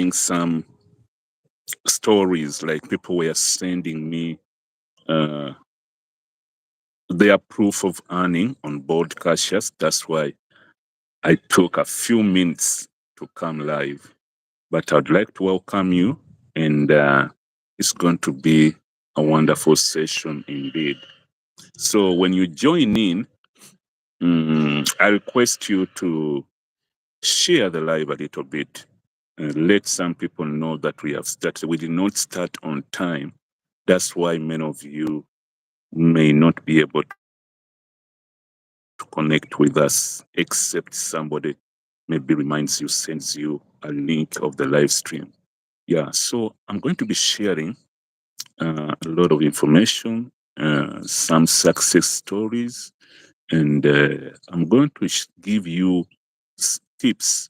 some stories, like people were sending me uh, their proof of earning on Boldcashers. That's why I took a few minutes to come live. But I'd like to welcome you, and it's going to be a wonderful session indeed. So when you join in, I request you to share the live a little bit and let some people know that we have started. We did not start on time. That's why many of you may not be able to connect with us, except somebody maybe reminds you, sends you a link of the live stream. Yeah, so I'm going to be sharing a lot of information, some success stories, and I'm going to give you tips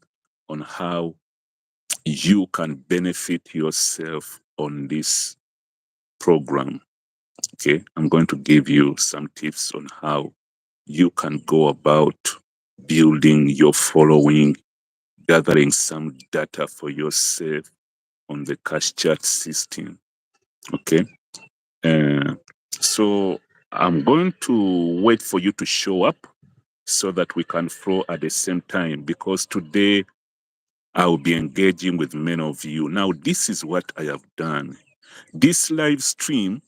on how you can benefit yourself on this program. Okay, I'm going to give you some tips on how you can go about building your following, gathering some data for yourself on the cash chat system. Okay, uh, so I'm going to wait for you to show up so that we can flow at the same time, because today I will be engaging with many of you. Now, this is what I have done. This live stream,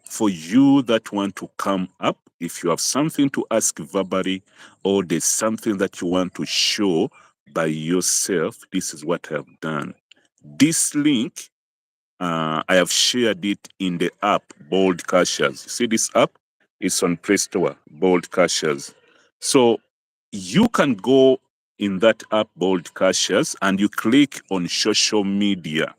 for you that want to come up, if you have something to ask verbally or there's something that you want to show by yourself, this is what I have done. This link, I have shared it in the app, Boldcashers. See this app? It's on Play Store, Boldcashers. So you can go in that app, Boldcashers, and you click on social media.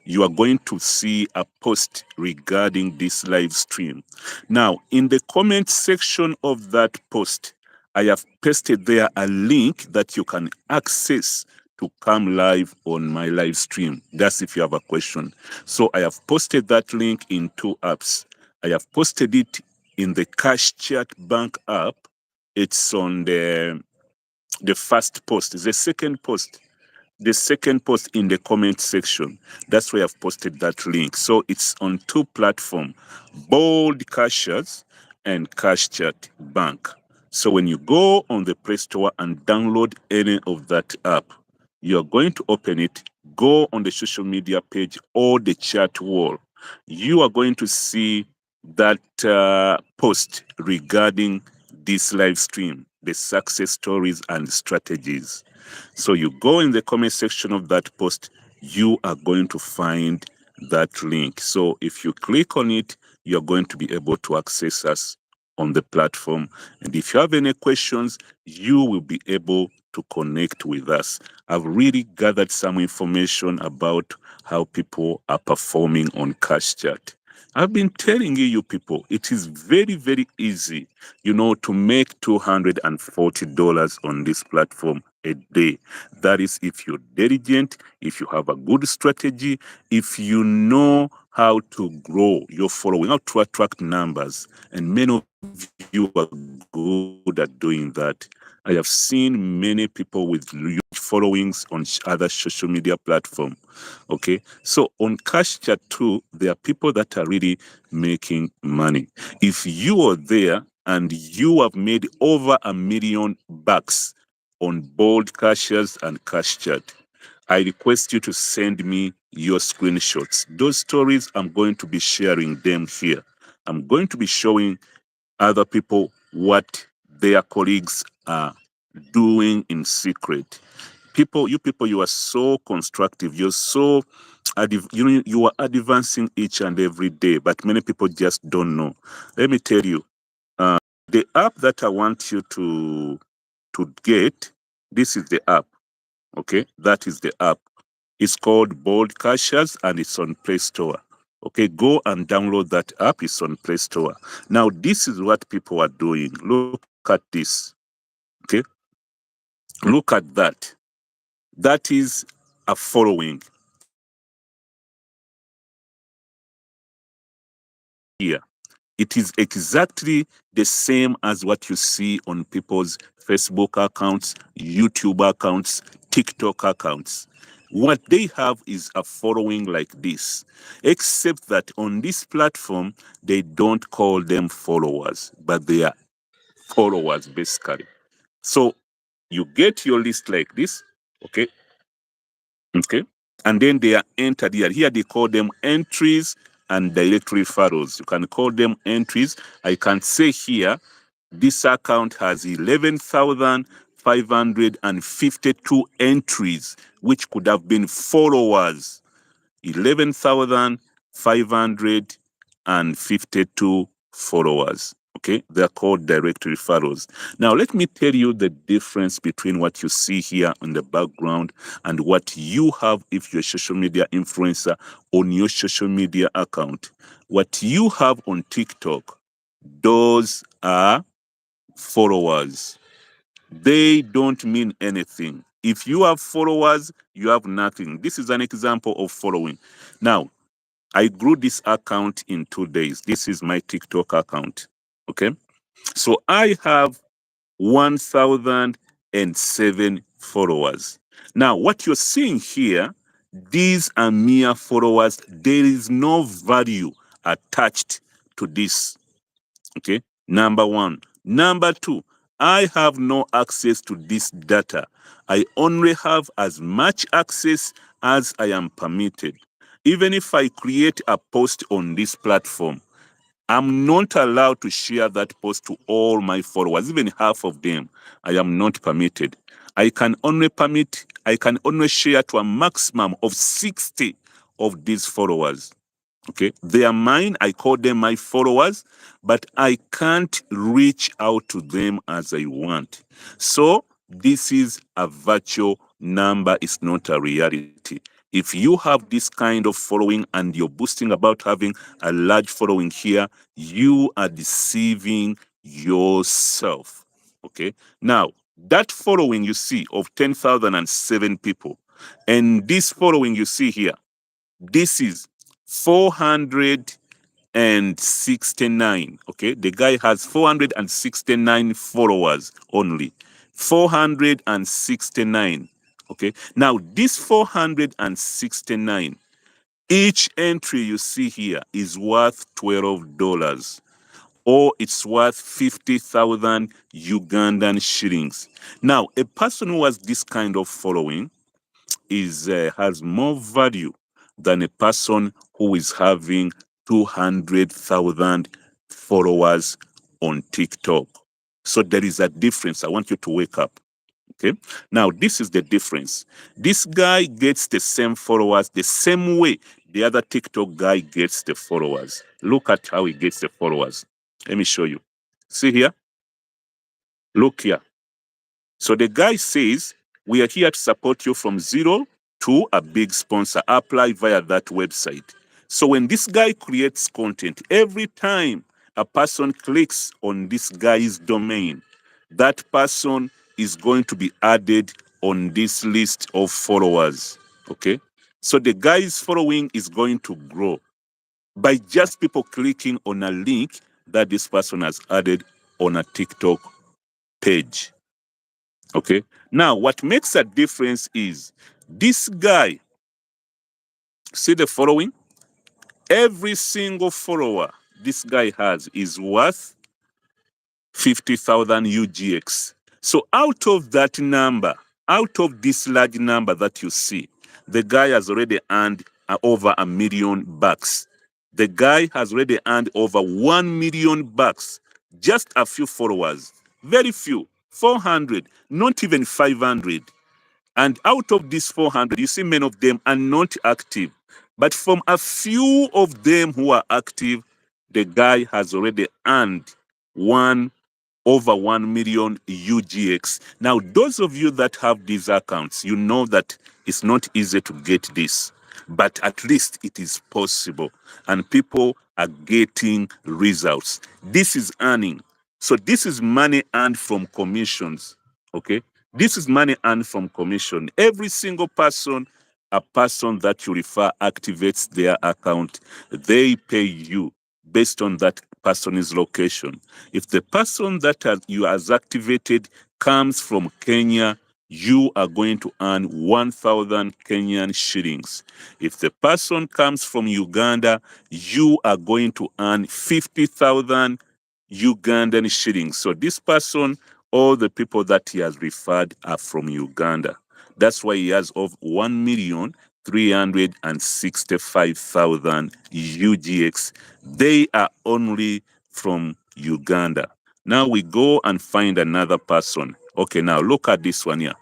You are going to see a post regarding this live stream. Now, in the comment section of that post, I have pasted there a link that you can access to come live on my live stream. That's if you have a question. So I have posted that link in two apps. I have posted it in the Cash Chat Bank app. It's on the first post. The second post in the comment section. That's where I've posted that link. So it's on two platforms, Boldcashers and Cash Chat Bank. So when you go on the Play Store and download any of that app, you're going to open it, go on the social media page or the chat wall. You are going to see that post regarding this live stream, the success stories and strategies. So you go in the comment section of that post, you are going to find that link. So if you click on it, you're going to be able to access us on the platform. And if you have any questions, you will be able to connect with us. I've really gathered some information about how people are performing on Cash Chat. I've been telling you people, it is very, very easy, to make $240 on this platform a day. That is if you're diligent, if you have a good strategy, if you know how to grow your following, how to attract numbers. And many of you are good at doing that. I have seen many people with huge followings on other social media platforms. Okay, so on Cash Chat too, there are people that are really making money. If you are there and you have made over $1 million on Boldcashers and Cash Chat, I request you to send me your screenshots. Those stories, I'm going to be sharing them here. I'm going to be showing other people what their colleagues are doing in secret. You are so constructive. You're so, you are advancing each and every day, but many people just don't know. Let me tell you, the app that I want you to get, this is the app. Okay, that is the app. It's called Boldcashers and it's on Play Store. Okay, go and download that app. It's on Play Store. Now, this is what people are doing. Look at this. Okay, look at that. That is a following here. It is exactly the same as what you see on people's Facebook accounts, YouTube accounts, TikTok accounts. What they have is a following like this, except that on this platform, they don't call them followers, but they are followers basically. So you get your list like this, okay? Okay. And then they are entered here. Here they call them entries and directory referrals. You can call them entries. I can say here, this account has 11,552 entries, which could have been followers. 11,552 followers. Okay, they're called direct referrals. Now, let me tell you the difference between what you see here in the background and what you have if you're a social media influencer on your social media account. What you have on TikTok, those are followers. They don't mean anything. If you have followers, you have nothing. This is an example of following. Now, I grew this account in 2 days. This is my TikTok account. Okay. So I have 1,007 followers. Now, what you're seeing here, these are mere followers. There is no value attached to this. Okay. Number one. Number two, I have no access to this data. I only have as much access as I am permitted. Even if I create a post on this platform, I'm not allowed to share that post to all my followers, even half of them. I am not permitted. I can only share to a maximum of 60 of these followers. Okay, they are mine. I call them my followers, but I can't reach out to them as I want. So this is a virtual number, it's not a reality. If you have this kind of following and you're boasting about having a large following here, you are deceiving yourself. Okay, now that following you see of 10,007 people, and this following you see here, this is 469. Okay, the guy has 469 followers only. 469. Okay, now this 469, each entry you see here is worth $12, or it's worth 50,000 Ugandan shillings. Now, a person who has this kind of following has more value than a person who is having 200,000 followers on TikTok. So there is a difference. I want you to wake up. Okay. Now, this is the difference. This guy gets the same followers the same way the other TikTok guy gets the followers. Look at how he gets the followers. Let me show you. See here? Look here. So the guy says, we are here to support you from zero to a big sponsor. Apply via that website. So when this guy creates content, every time a person clicks on this guy's domain, that person is going to be added on this list of followers. Okay? So the guy's following is going to grow by just people clicking on a link that this person has added on a TikTok page. Okay. Now, what makes a difference is this guy, see the following? Every single follower this guy has is worth 50,000 UGX. So out of that number, out of this large number that you see, the guy has already earned over $1 million. The guy has already earned over $1 million. Just a few followers, very few, 400, not even 500. And out of these 400, you see many of them are not active. But from a few of them who are active, the guy has already earned over 1 million UGX. Now, those of you that have these accounts, you know that it's not easy to get this, but at least it is possible, and people are getting results. This is earning. So this is money earned from commissions. Okay, this is money earned from commission. Every single person, a person that you refer activates their account, they pay you based on that person's location. If the person that you has activated comes from Kenya, you are going to earn 1,000 Kenyan shillings. If the person comes from Uganda, you are going to earn 50,000 Ugandan shillings. So this person, all the people that he has referred are from Uganda. That's why he has of 1,365,000 UGX. They are only from Uganda. Now we go and find another person. Okay, now look at this one here.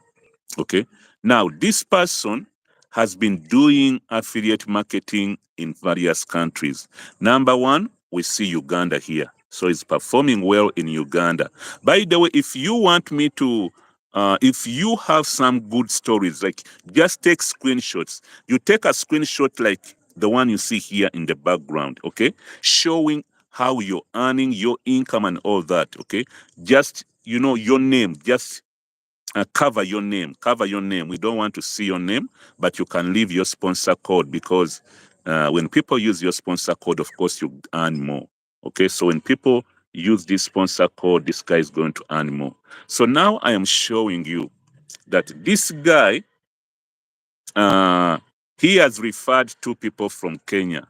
Okay. Now, this person has been doing affiliate marketing in various countries. Number one, we see Uganda here. So it's performing well in Uganda. By the way, if you want me to, if you have some good stories, like just take screenshots. You take a screenshot like the one you see here in the background, okay? Showing how you're earning your income and all that, okay? Just, your name, just cover your name. Cover your name. We don't want to see your name, but you can leave your sponsor code because when people use your sponsor code, of course, you earn more. Okay, so when people use this sponsor code, this guy is going to earn more. So now I am showing you that this guy, he has referred two people from Kenya.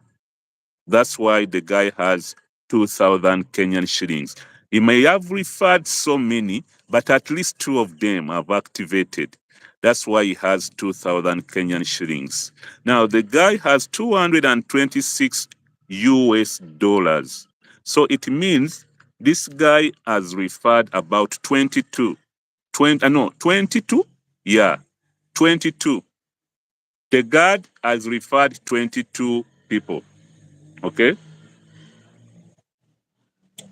That's why the guy has 2,000 Kenyan shillings. He may have referred so many, but at least two of them have activated. That's why he has 2,000 Kenyan shillings. Now, the guy has 226 US dollars. So it means this guy has referred about 22. 22? Yeah, 22. The guy has referred 22 people. Okay?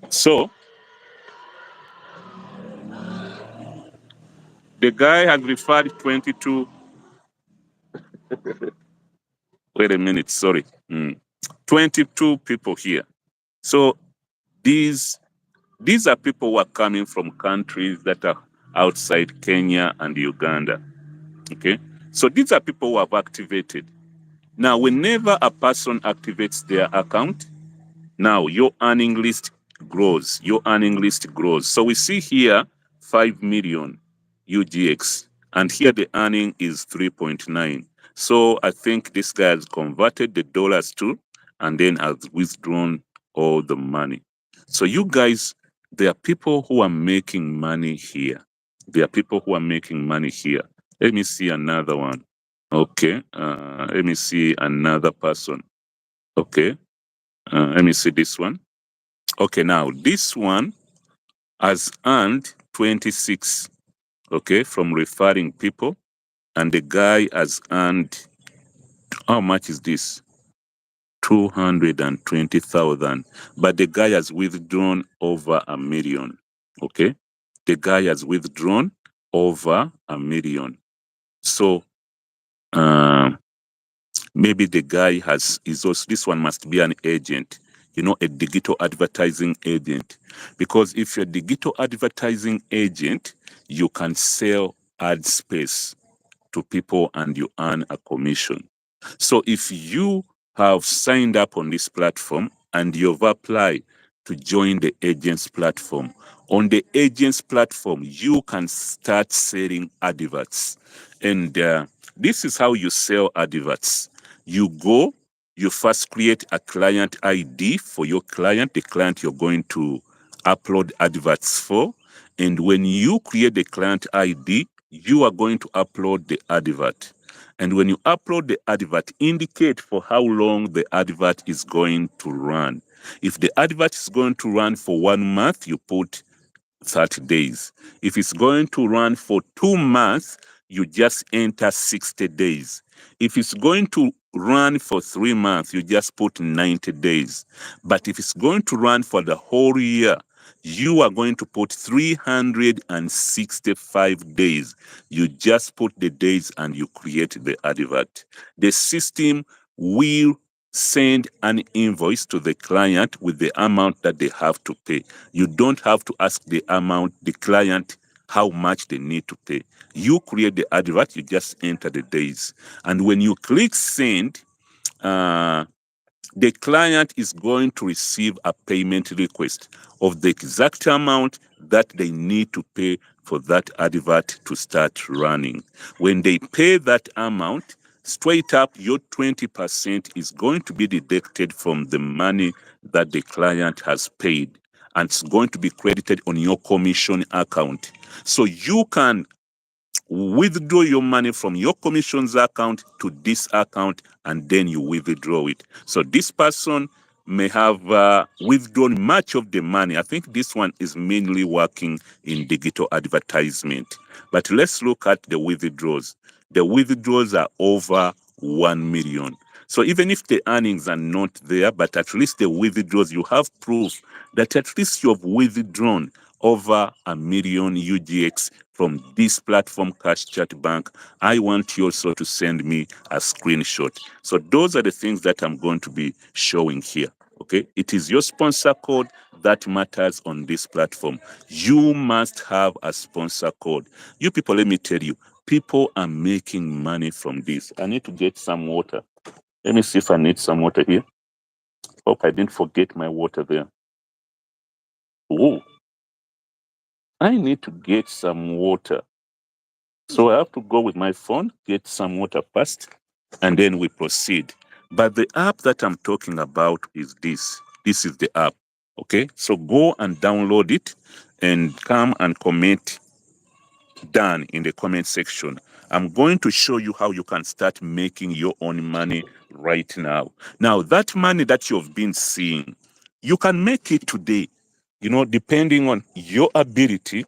So the guy has referred 22. Wait a minute, sorry. 22 people here. So these are people who are coming from countries that are outside Kenya and Uganda. Okay? So these are people who have activated. Now, whenever a person activates their account, now your earning list grows. Your earning list grows. So we see here 5 million UGX, and here the earning is 3.9. So I think this guy has converted the dollars too, and then has withdrawn all the money. So you guys, there are people who are making money here. There are people who are making money here. Let me see another one. Okay, let me see another person. Okay, let me see this one. Okay, now this one has earned 26, okay, from referring people. And the guy has earned, how much is this? 220,000. But the guy has withdrawn over a million, okay? The guy has withdrawn over a million. So, maybe the guy is also, this one must be an agent, a digital advertising agent. Because if you're a digital advertising agent, you can sell ad space to people and you earn a commission. So if you have signed up on this platform and you've applied to join the agents platform, on the agents platform, you can start selling adverts. And this is how you sell adverts. You go, you first create a client ID for your client, the client you're going to upload adverts for. And when you create the client ID, you are going to upload the advert. And when you upload the advert, indicate for how long the advert is going to run. If the advert is going to run for 1 month, you put 30 days. If it's going to run for 2 months, you just enter 60 days. If it's going to run for 3 months, you just put 90 days. But if it's going to run for the whole year, you are going to put 365 days. You just put the days and you create the advert. The system will send an invoice to the client with the amount that they have to pay. You don't have to ask the client how much they need to pay. You create the advert, you just enter the days. And when you click send, the client is going to receive a payment request of the exact amount that they need to pay for that advert to start running. When they pay that amount, straight up, your 20% is going to be deducted from the money that the client has paid, and it's going to be credited on your commission account. So you can withdraw your money from your commissions account to this account, and then you withdraw it. So this person may have withdrawn much of the money. I think this one is mainly working in digital advertisement. But let's look at the withdrawals. The withdrawals are over 1 million. So even if the earnings are not there, but at least the withdrawals, you have proof that at least you have withdrawn over 1 million UGX from this platform, Cash Chat Bank. I want you also to send me a screenshot. So those are the things that I'm going to be showing here. Okay, it is your sponsor code that matters on this platform. You must have a sponsor code. You people, let me tell you, people are making money from this. I need to get some water. Let me see if I need some water here. Hope I didn't forget my water there. Oh, I need to get some water. So I have to go with my phone, get some water first, and then we proceed. But the app that I'm talking about is this. This is the app. Okay, so go and download it and come and comment done in the comment section. I'm going to show you how you can start making your own money right now. Now, that money that you've been seeing, you can make it today, depending on your ability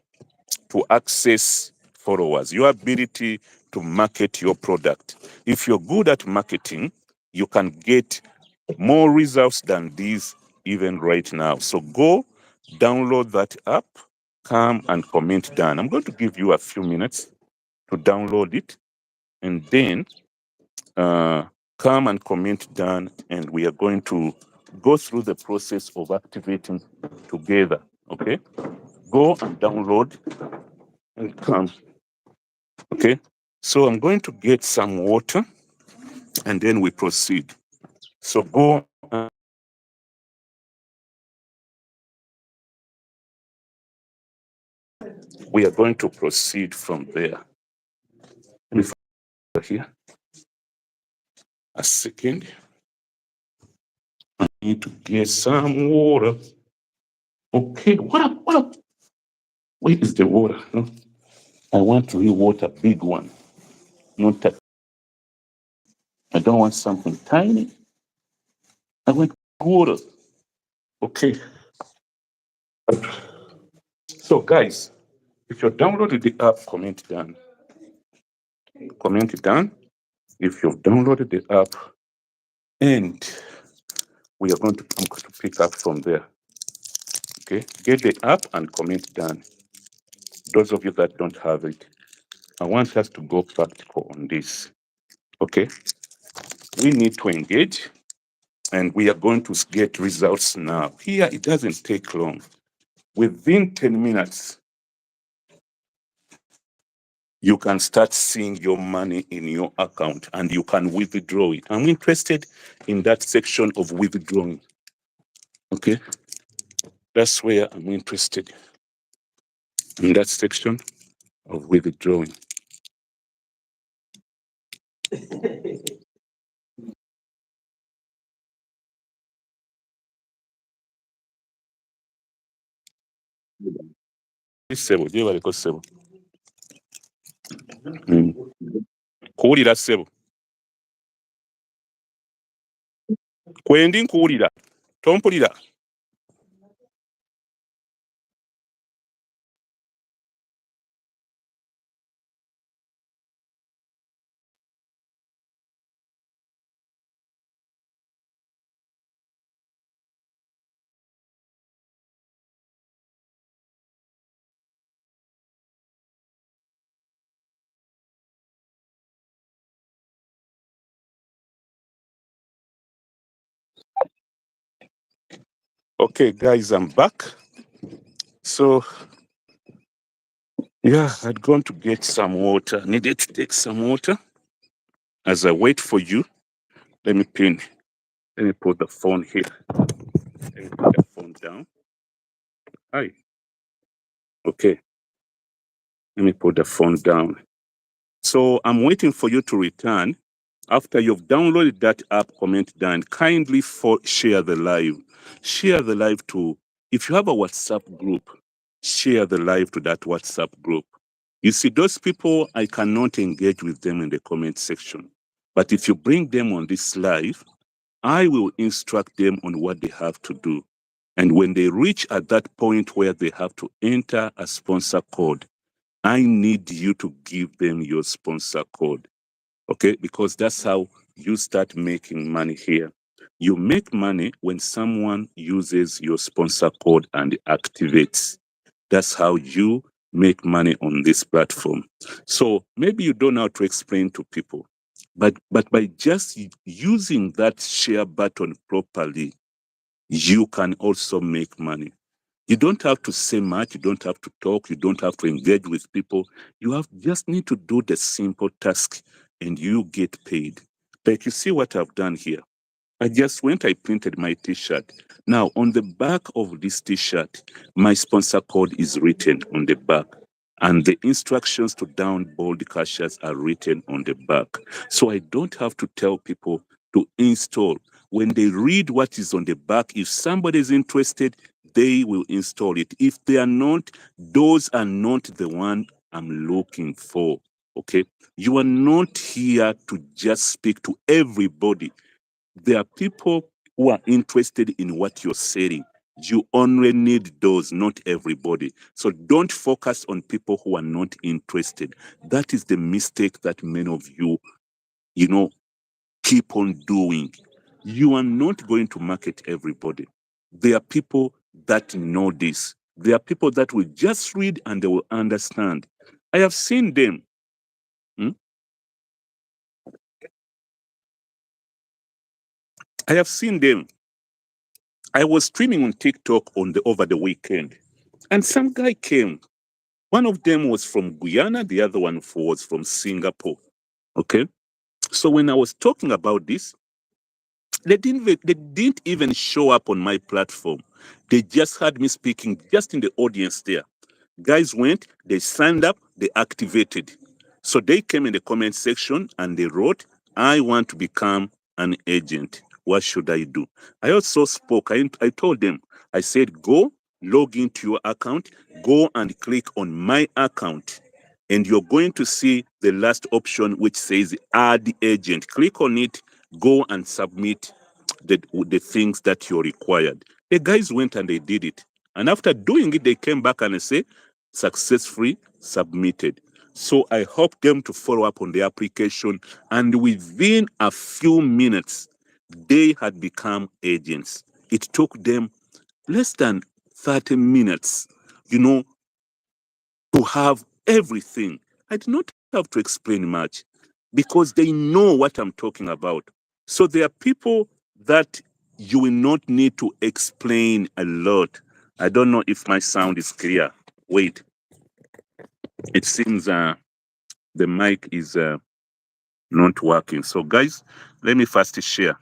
to access followers, your ability to market your product. If you're good at marketing, you can get more results than these even right now. So go download that app, come and comment done. I'm going to give you a few minutes to download it, and then come and comment done, and we are going to go through the process of activating together. Okay, go and download and come. Okay, so I'm going to get some water and then we proceed. So go. We are going to proceed from there. Let me find here. A second. I need to get some water. Okay, what? Where is the water? No, I want real water, big one. Not that. I don't want something tiny. I want water. Okay. So guys, if you're downloading the app, comment done. Comment done. If you've downloaded the app, and we are going to, I'm going to pick up from there. Okay, get the app and comment done. Those of you that don't have it, I want us to go practical on this. Okay, we need to engage, and we are going to get results now. Here, it doesn't take long. Within 10 minutes, you can start seeing your money in your account and you can withdraw it. I'm interested in that section of withdrawing. Okay, that's where I'm interested, in that section of withdrawing. Ssebo gyebaleko ssebo. Kuwulira ssebo. Kwendi nkuwulira. Tompulira. Okay, guys, I'm back. So, yeah, I'd gone to get some water. Needed to take some water. As I wait for you, let me put the phone here. Let me put the phone down. Hi. Okay. Let me put the phone down. So I'm waiting for you to return. After you've downloaded that app, comment down. Kindly share the live. Share the live to, if you have a WhatsApp group, share the live to that WhatsApp group. You see, those people, I cannot engage with them in the comment section. But if you bring them on this live, I will instruct them on what they have to do. And when they reach at that point where they have to enter a sponsor code, I need you to give them your sponsor code. Okay? Because that's how you start making money here. You make money when someone uses your sponsor code and activates. That's how you make money on this platform. So maybe you don't know how to explain to people, but by just using that share button properly, you can also make money. You don't have to say much, you don't have to talk, you don't have to engage with people. You just need to do the simple task and you get paid. Like you see what I've done here. I printed my t-shirt. Now, on the back of this t-shirt, my sponsor code is written on the back. And the instructions to download Boldcashers are written on the back. So I don't have to tell people to install. When they read what is on the back, if somebody is interested, they will install it. If they are not, those are not the one I'm looking for. Okay? You are not here to just speak to everybody. There are people who are interested in what you're selling. You only need those, not everybody. So don't focus on people who are not interested. That is the mistake that many of you, keep on doing. You are not going to market everybody. There are people that know this. There are people that will just read and they will understand. I have seen them. I have seen them. I was streaming on TikTok over the weekend, and some guy came. One of them was from Guyana, the other one was from Singapore. Okay. So when I was talking about this, they didn't even show up on my platform. They just had me speaking just in the audience there. Guys went, they signed up, they activated. So they came in the comment section and they wrote, I want to become an agent. What should I do? I also spoke. I told them, I said, go log into your account, go and click on my account. And you're going to see the last option which says add agent. Click on it, go and submit the things that you're required. The guys went and they did it. And after doing it, they came back and they say, successfully submitted. So I helped them to follow up on the application. And within a few minutes, they had become agents. It took them less than 30 minutes, to have everything. I did not have to explain much because they know what I'm talking about. So there are people that you will not need to explain a lot. I don't know if my sound is clear. Wait, it seems the mic is not working. So guys, let me first share.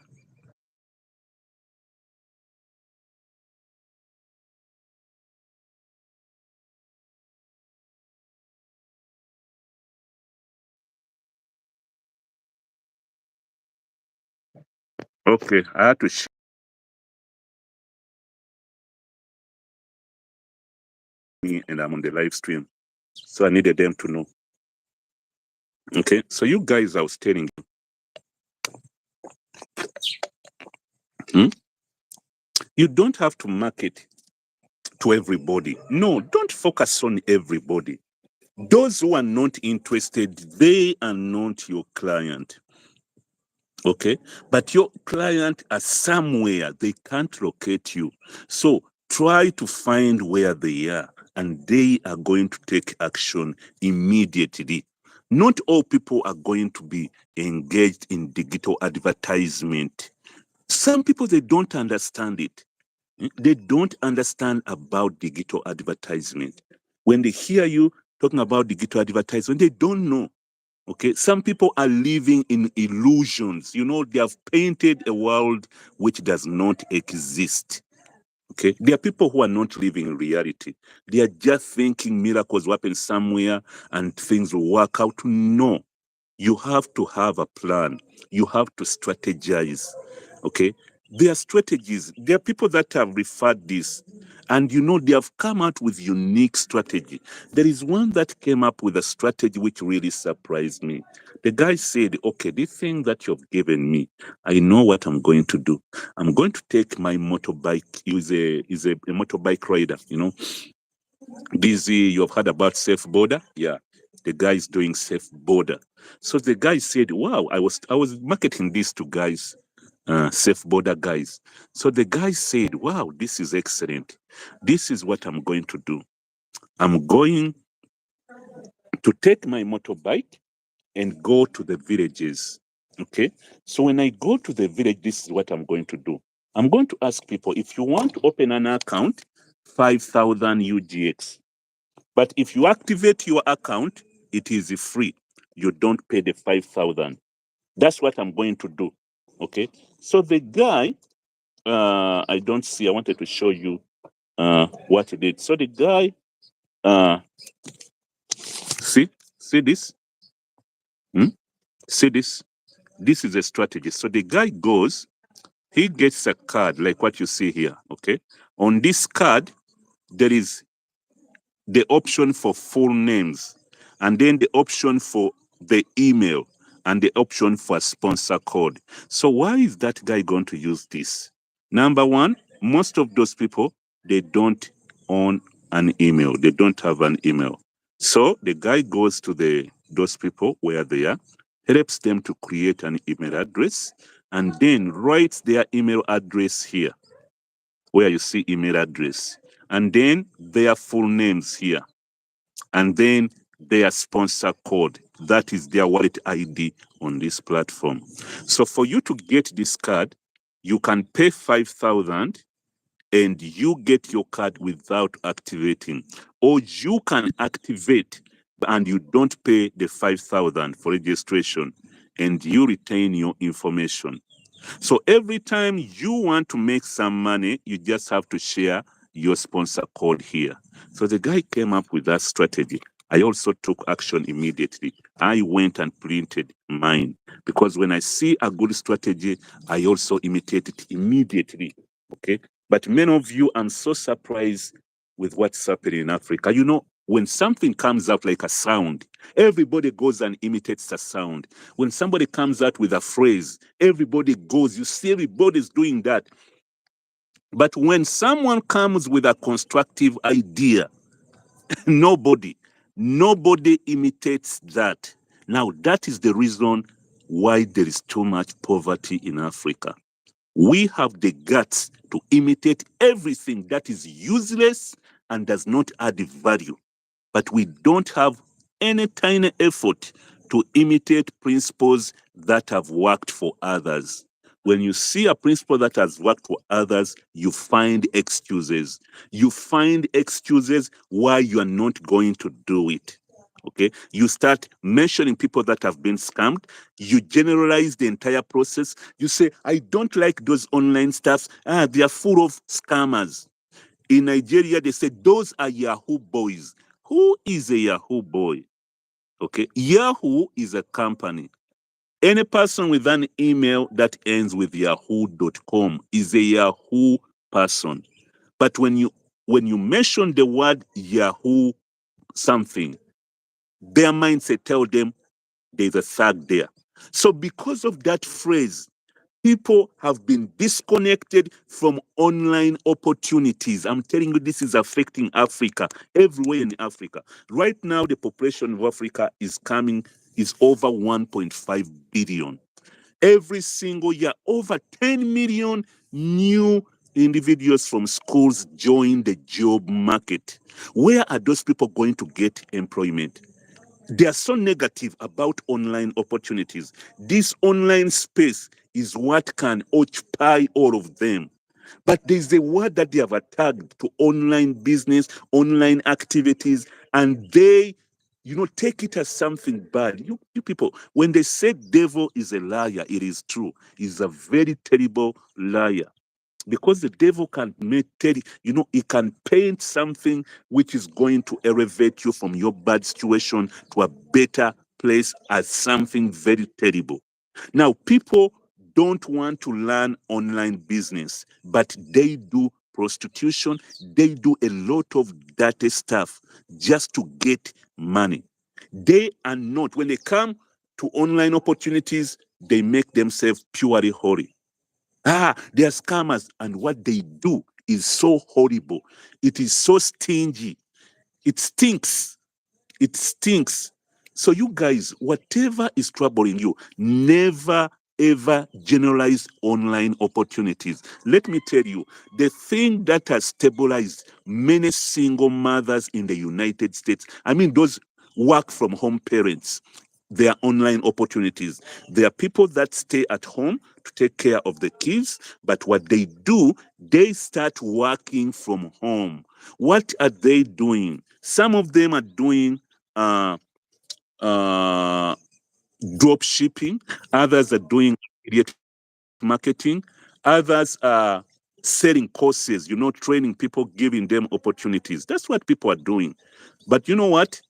Okay, I had to share me and I'm on the live stream. So I needed them to know. Okay, so you guys, I was telling you, you don't have to market to everybody. No, don't focus on everybody. Those who are not interested, they are not your client. Okay? But your client are somewhere, they can't locate you. So try to find where they are, and they are going to take action immediately. Not all people are going to be engaged in digital advertisement. Some people, they don't understand it. They don't understand about digital advertisement. When they hear you talking about digital advertisement, they don't know. Okay, some people are living in illusions. They have painted a world which does not exist. Okay, there are people who are not living in reality. They are just thinking miracles will happen somewhere and things will work out. No, you have to have a plan. You have to strategize. Okay, there are strategies. There are people that have referred this, and they have come out with unique strategy. There is one that came up with a strategy which really surprised me. The guy said, okay, this thing that you've given me, I know what I'm going to do. I'm going to take my motorbike. He's a motorbike rider, you have heard about safe border. Yeah, the guy is doing safe border. So the guy said, wow, I was marketing this to guys, safe border guys. So the guy said, wow, this is excellent. This is what I'm going to do. I'm going to take my motorbike and go to the villages. Okay. So when I go to the village, this is what I'm going to do. I'm going to ask people, if you want to open an account, 5,000 UGX. But if you activate your account, it is free. You don't pay the 5,000. That's what I'm going to do. Okay. So the guy, I don't see, I wanted to show you what he did. So the guy, uh, see this? Hmm? See this? This is a strategy. So the guy goes, he gets a card like what you see here. Okay. On this card, there is the option for full names, and then the option for the email, and the option for a sponsor code. So why is that guy going to use this? Number one, most of those people, they don't own an email. They don't have an email. So the guy goes to those people where they are, helps them to create an email address, and then writes their email address here, where you see email address, and then their full names here, and then their sponsor code. That is their wallet ID on this platform. So for you to get this card, you can pay 5,000 and you get your card without activating, or you can activate and you don't pay the 5,000 for registration and you retain your information. So every time you want to make some money, you just have to share your sponsor code here. So the guy came up with that strategy. I also took action immediately. I went and printed mine, because when I see a good strategy, I also imitate it immediately. Okay. But many of you, I'm so surprised with what's happening in Africa. When something comes out like a sound, everybody goes and imitates the sound. When somebody comes out with a phrase, everybody goes. You see, everybody's doing that. But when someone comes with a constructive idea, nobody imitates that. Now, that is the reason why there is too much poverty in Africa. We have the guts to imitate everything that is useless and does not add value, but we don't have any tiny effort to imitate principles that have worked for others. When you see a principle that has worked for others, you find excuses. You find excuses why you are not going to do it. Okay, you start mentioning people that have been scammed. You generalize the entire process. You say, I don't like those online stuffs. They are full of scammers. In Nigeria, they say those are Yahoo boys. Who is a Yahoo boy? Okay, Yahoo is a company. Any person with an email that ends with yahoo.com is a Yahoo person. But when you mention the word Yahoo something, their mindset tell them there's a thug there. So because of that phrase, people have been disconnected from online opportunities. I'm telling you, this is affecting Africa, everywhere in Africa. Right now, the population of Africa is over 1.5 billion. Every single year, over 10 million new individuals from schools join the job market. Where are those people going to get employment? They are so negative about online opportunities. This online space is what can occupy all of them. But there's a word that they have attacked to online business, online activities, and they, take it as something bad. You people, when they say devil is a liar, it is true. He's a very terrible liar. because the devil can tell you, it can paint something which is going to elevate you from your bad situation to a better place as something very terrible. Now, people don't want to learn online business, but they do prostitution. They do a lot of dirty stuff just to get money. They are not, when they come to online opportunities, they make themselves purely holy. They are scammers, and what they do is so horrible. It is so stingy. It stinks. It stinks. So, you guys, whatever is troubling you, never ever generalize online opportunities. Let me tell you, the thing that has stabilized many single mothers in the United States, I mean, those work from home parents, their online opportunities. There are people that stay at home to take care of the kids, but what they do, they start working from home. What are they doing? Some of them are doing uh, uh, drop shipping, others are doing affiliate marketing, others are selling courses, training people, giving them opportunities. That's what people are doing. But you know what?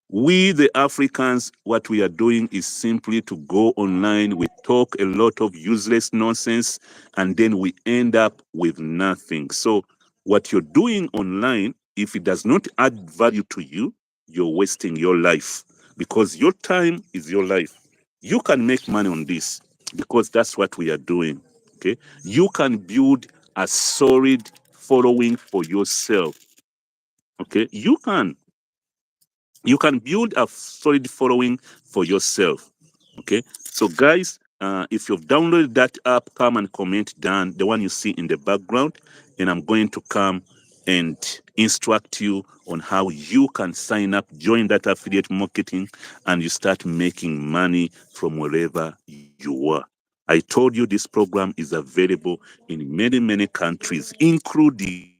We, the Africans, what we are doing is simply to go online. We talk a lot of useless nonsense, and then we end up with nothing. So, what you're doing online, if it does not add value to you, you're wasting your life, because your time is your life. You can make money on this because that's what we are doing. Okay. You can build a solid following for yourself. Okay. You can build a solid following for yourself. Okay. So, guys, if you've downloaded that app, come and comment down, the one you see in the background, and I'm going to come and instruct you on how you can sign up, join that affiliate marketing, and you start making money from wherever you are. I told you this program is available in many, many countries, including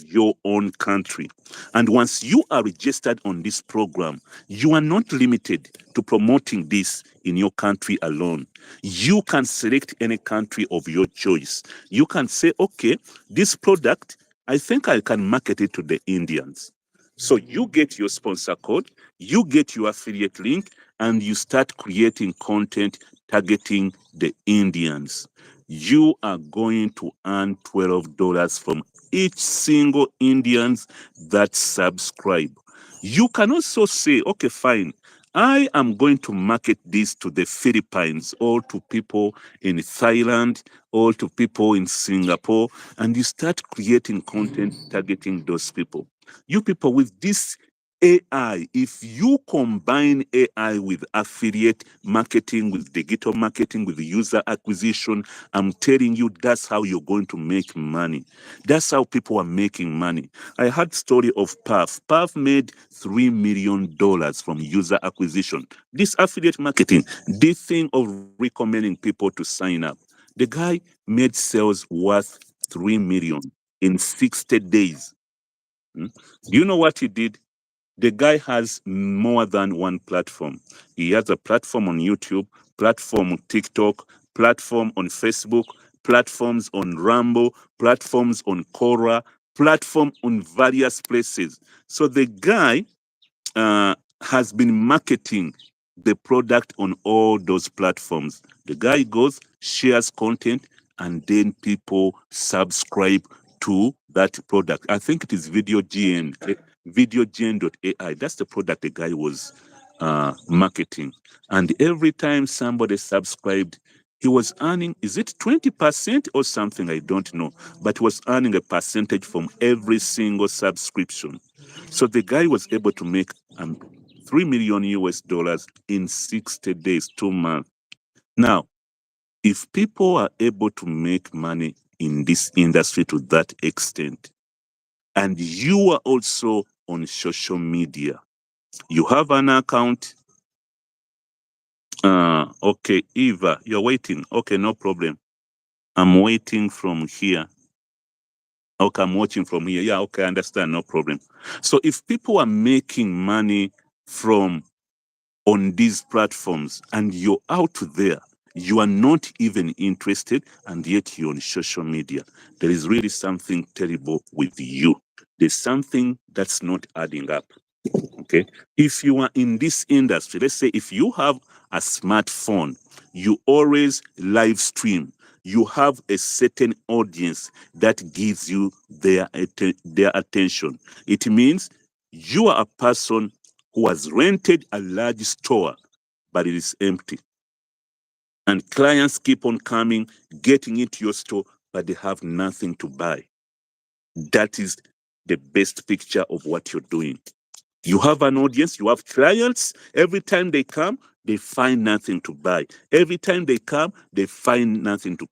your own country. And once you are registered on this program, you are not limited to promoting this in your country alone. You can select any country of your choice. You can say, okay, this product, I think I can market it to the Indians. So you get your sponsor code, you get your affiliate link, and you start creating content targeting the Indians. You are going to earn $12 from each single Indians that subscribe. You can also say, okay, fine, I am going to market this to the Philippines, or to people in Thailand, or to people in Singapore, and you start creating content targeting those people. You people, with this AI, if you combine AI with affiliate marketing, with digital marketing, with user acquisition, I'm telling you, that's how you're going to make money. That's how people are making money. I heard story of Puff. Puff made $3 million from user acquisition. This affiliate marketing, this thing of recommending people to sign up. The guy made sales worth 3 million in 60 days. Hmm? Do you know what he did? The guy has more than one platform. He has a platform on YouTube, platform on TikTok, platform on Facebook, platforms on Rambo, platforms on Quora, platform on various places. So the guy has been marketing the product on all those platforms. The guy goes, shares content, and then people subscribe to that product. I think it is VideoGen.ai. That's the product the guy was marketing. And every time somebody subscribed, he was earning, is it 20% or something? I don't know. But he was earning a percentage from every single subscription. So the guy was able to make 3 million US dollars in 60 days, 2 months. Now, if people are able to make money in this industry to that extent, and you are also on social media, you have an account. Okay, Eva, you're waiting. Okay, no problem. I'm waiting from here. Okay, I'm watching from here. Yeah, okay, I understand. No problem. So if people are making money from on these platforms and you're out there, You are not even interested, and yet you're on social media. There is really something terrible with you. There's something that's not adding up. Okay. If you are in this industry, let's say if you have a smartphone, you always live stream. You have a certain audience that gives you their attention. It means you are a person who has rented a large store, but it is empty. And clients keep on coming, getting into your store, but they have nothing to buy. That is the best picture of what you're doing. You have an audience, you have clients. Every time they come, they find nothing to buy. Every time they come, they find nothing to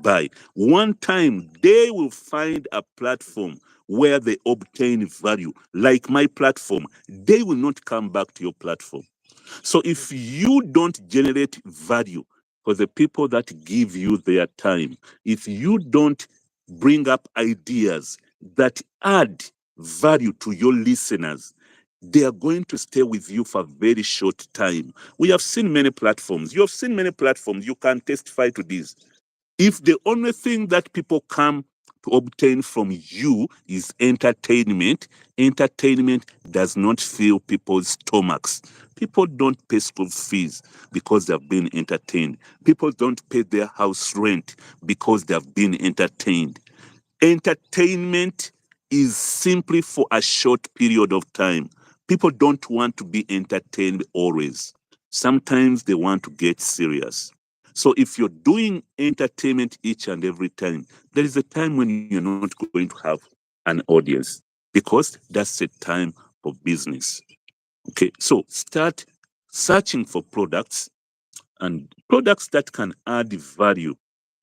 buy. One time, they will find a platform where they obtain value, like my platform. They will not come back to your platform. So if you don't generate value for the people that give you their time, if you don't bring up ideas that add value to your listeners, they are going to stay with you for a very short time. We have seen many platforms. You have seen many platforms. You can testify to this. If the only thing that people come to obtain from you is entertainment, entertainment does not fill people's stomachs. People don't pay school fees because they've been entertained. People don't pay their house rent because they've been entertained. Entertainment is simply for a short period of time. People don't want to be entertained always. Sometimes they want to get serious. So if you're doing entertainment each and every time, there is a time when you're not going to have an audience because that's a time for business. Okay, so start searching for products and products that can add value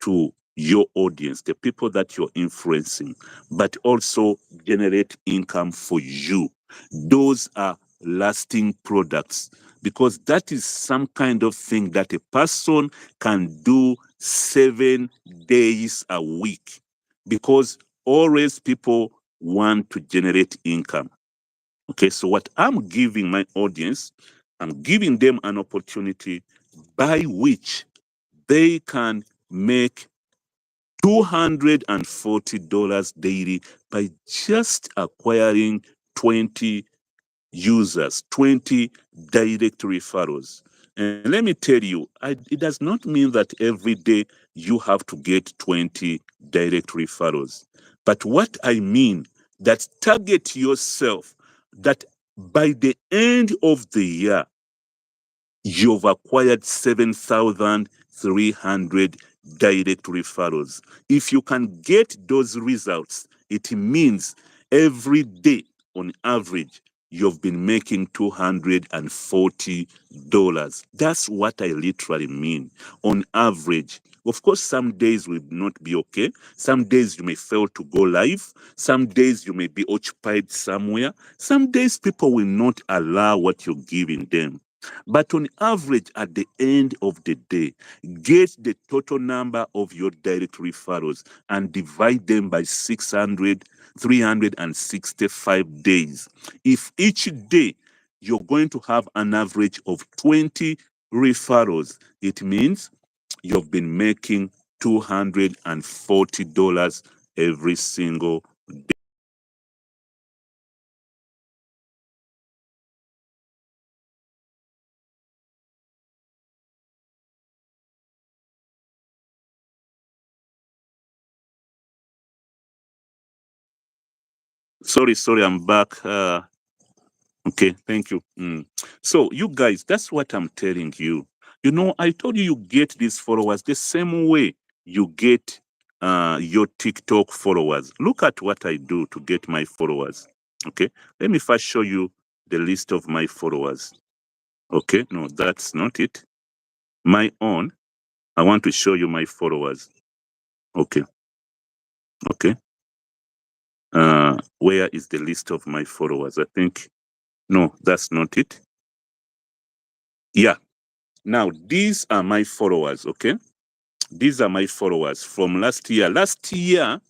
to your audience, the people that you're influencing, but also generate income for you. Those are lasting products because that is some kind of thing that a person can do 7 days a week because always people want to generate income. Okay, so what I'm giving my audience, I'm giving them an opportunity by which they can make $240 daily by just acquiring 20 users, 20 direct referrals. And let me tell you, it does not mean that every day you have to get 20 direct referrals. But what I mean, that target yourself that by the end of the year, you've acquired 7,300 direct referrals. If you can get those results, it means every day on average, you've been making $240. That's what I literally mean. On average, of course, some days will not be okay. Some days you may fail to go live. Some days you may be occupied somewhere. Some days people will not allow what you're giving them. But on average, at the end of the day, get the total number of your direct referrals and divide them by 600, 365 days. If each day you're going to have an average of 20 referrals, it means you've been making $240 every single day. Sorry, I'm back. Okay, thank you. So, you guys, that's what I'm telling you. You know, I told you get these followers the same way you get your TikTok followers. Look at what I do to get my followers. Okay, let me first show you the list of my followers. Okay, no, that's not it. My own. I want to show you my followers. Okay, okay. Where is the list of my followers? I think, no, that's not it. Yeah. Now, these are my followers, okay? These are my followers from last year. Last year,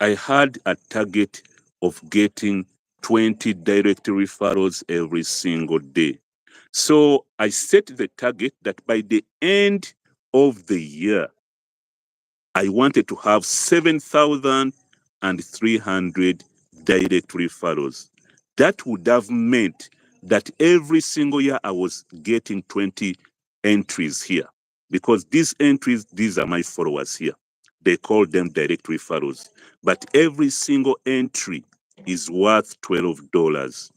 I had a target of getting 20 direct referrals every single day. So I set the target that by the end of the year, I wanted to have 7,300 direct referrals. That would have meant that every single year I was getting 20 entries here, because these entries, these are my followers here. They call them direct referrals. But every single entry is worth $12.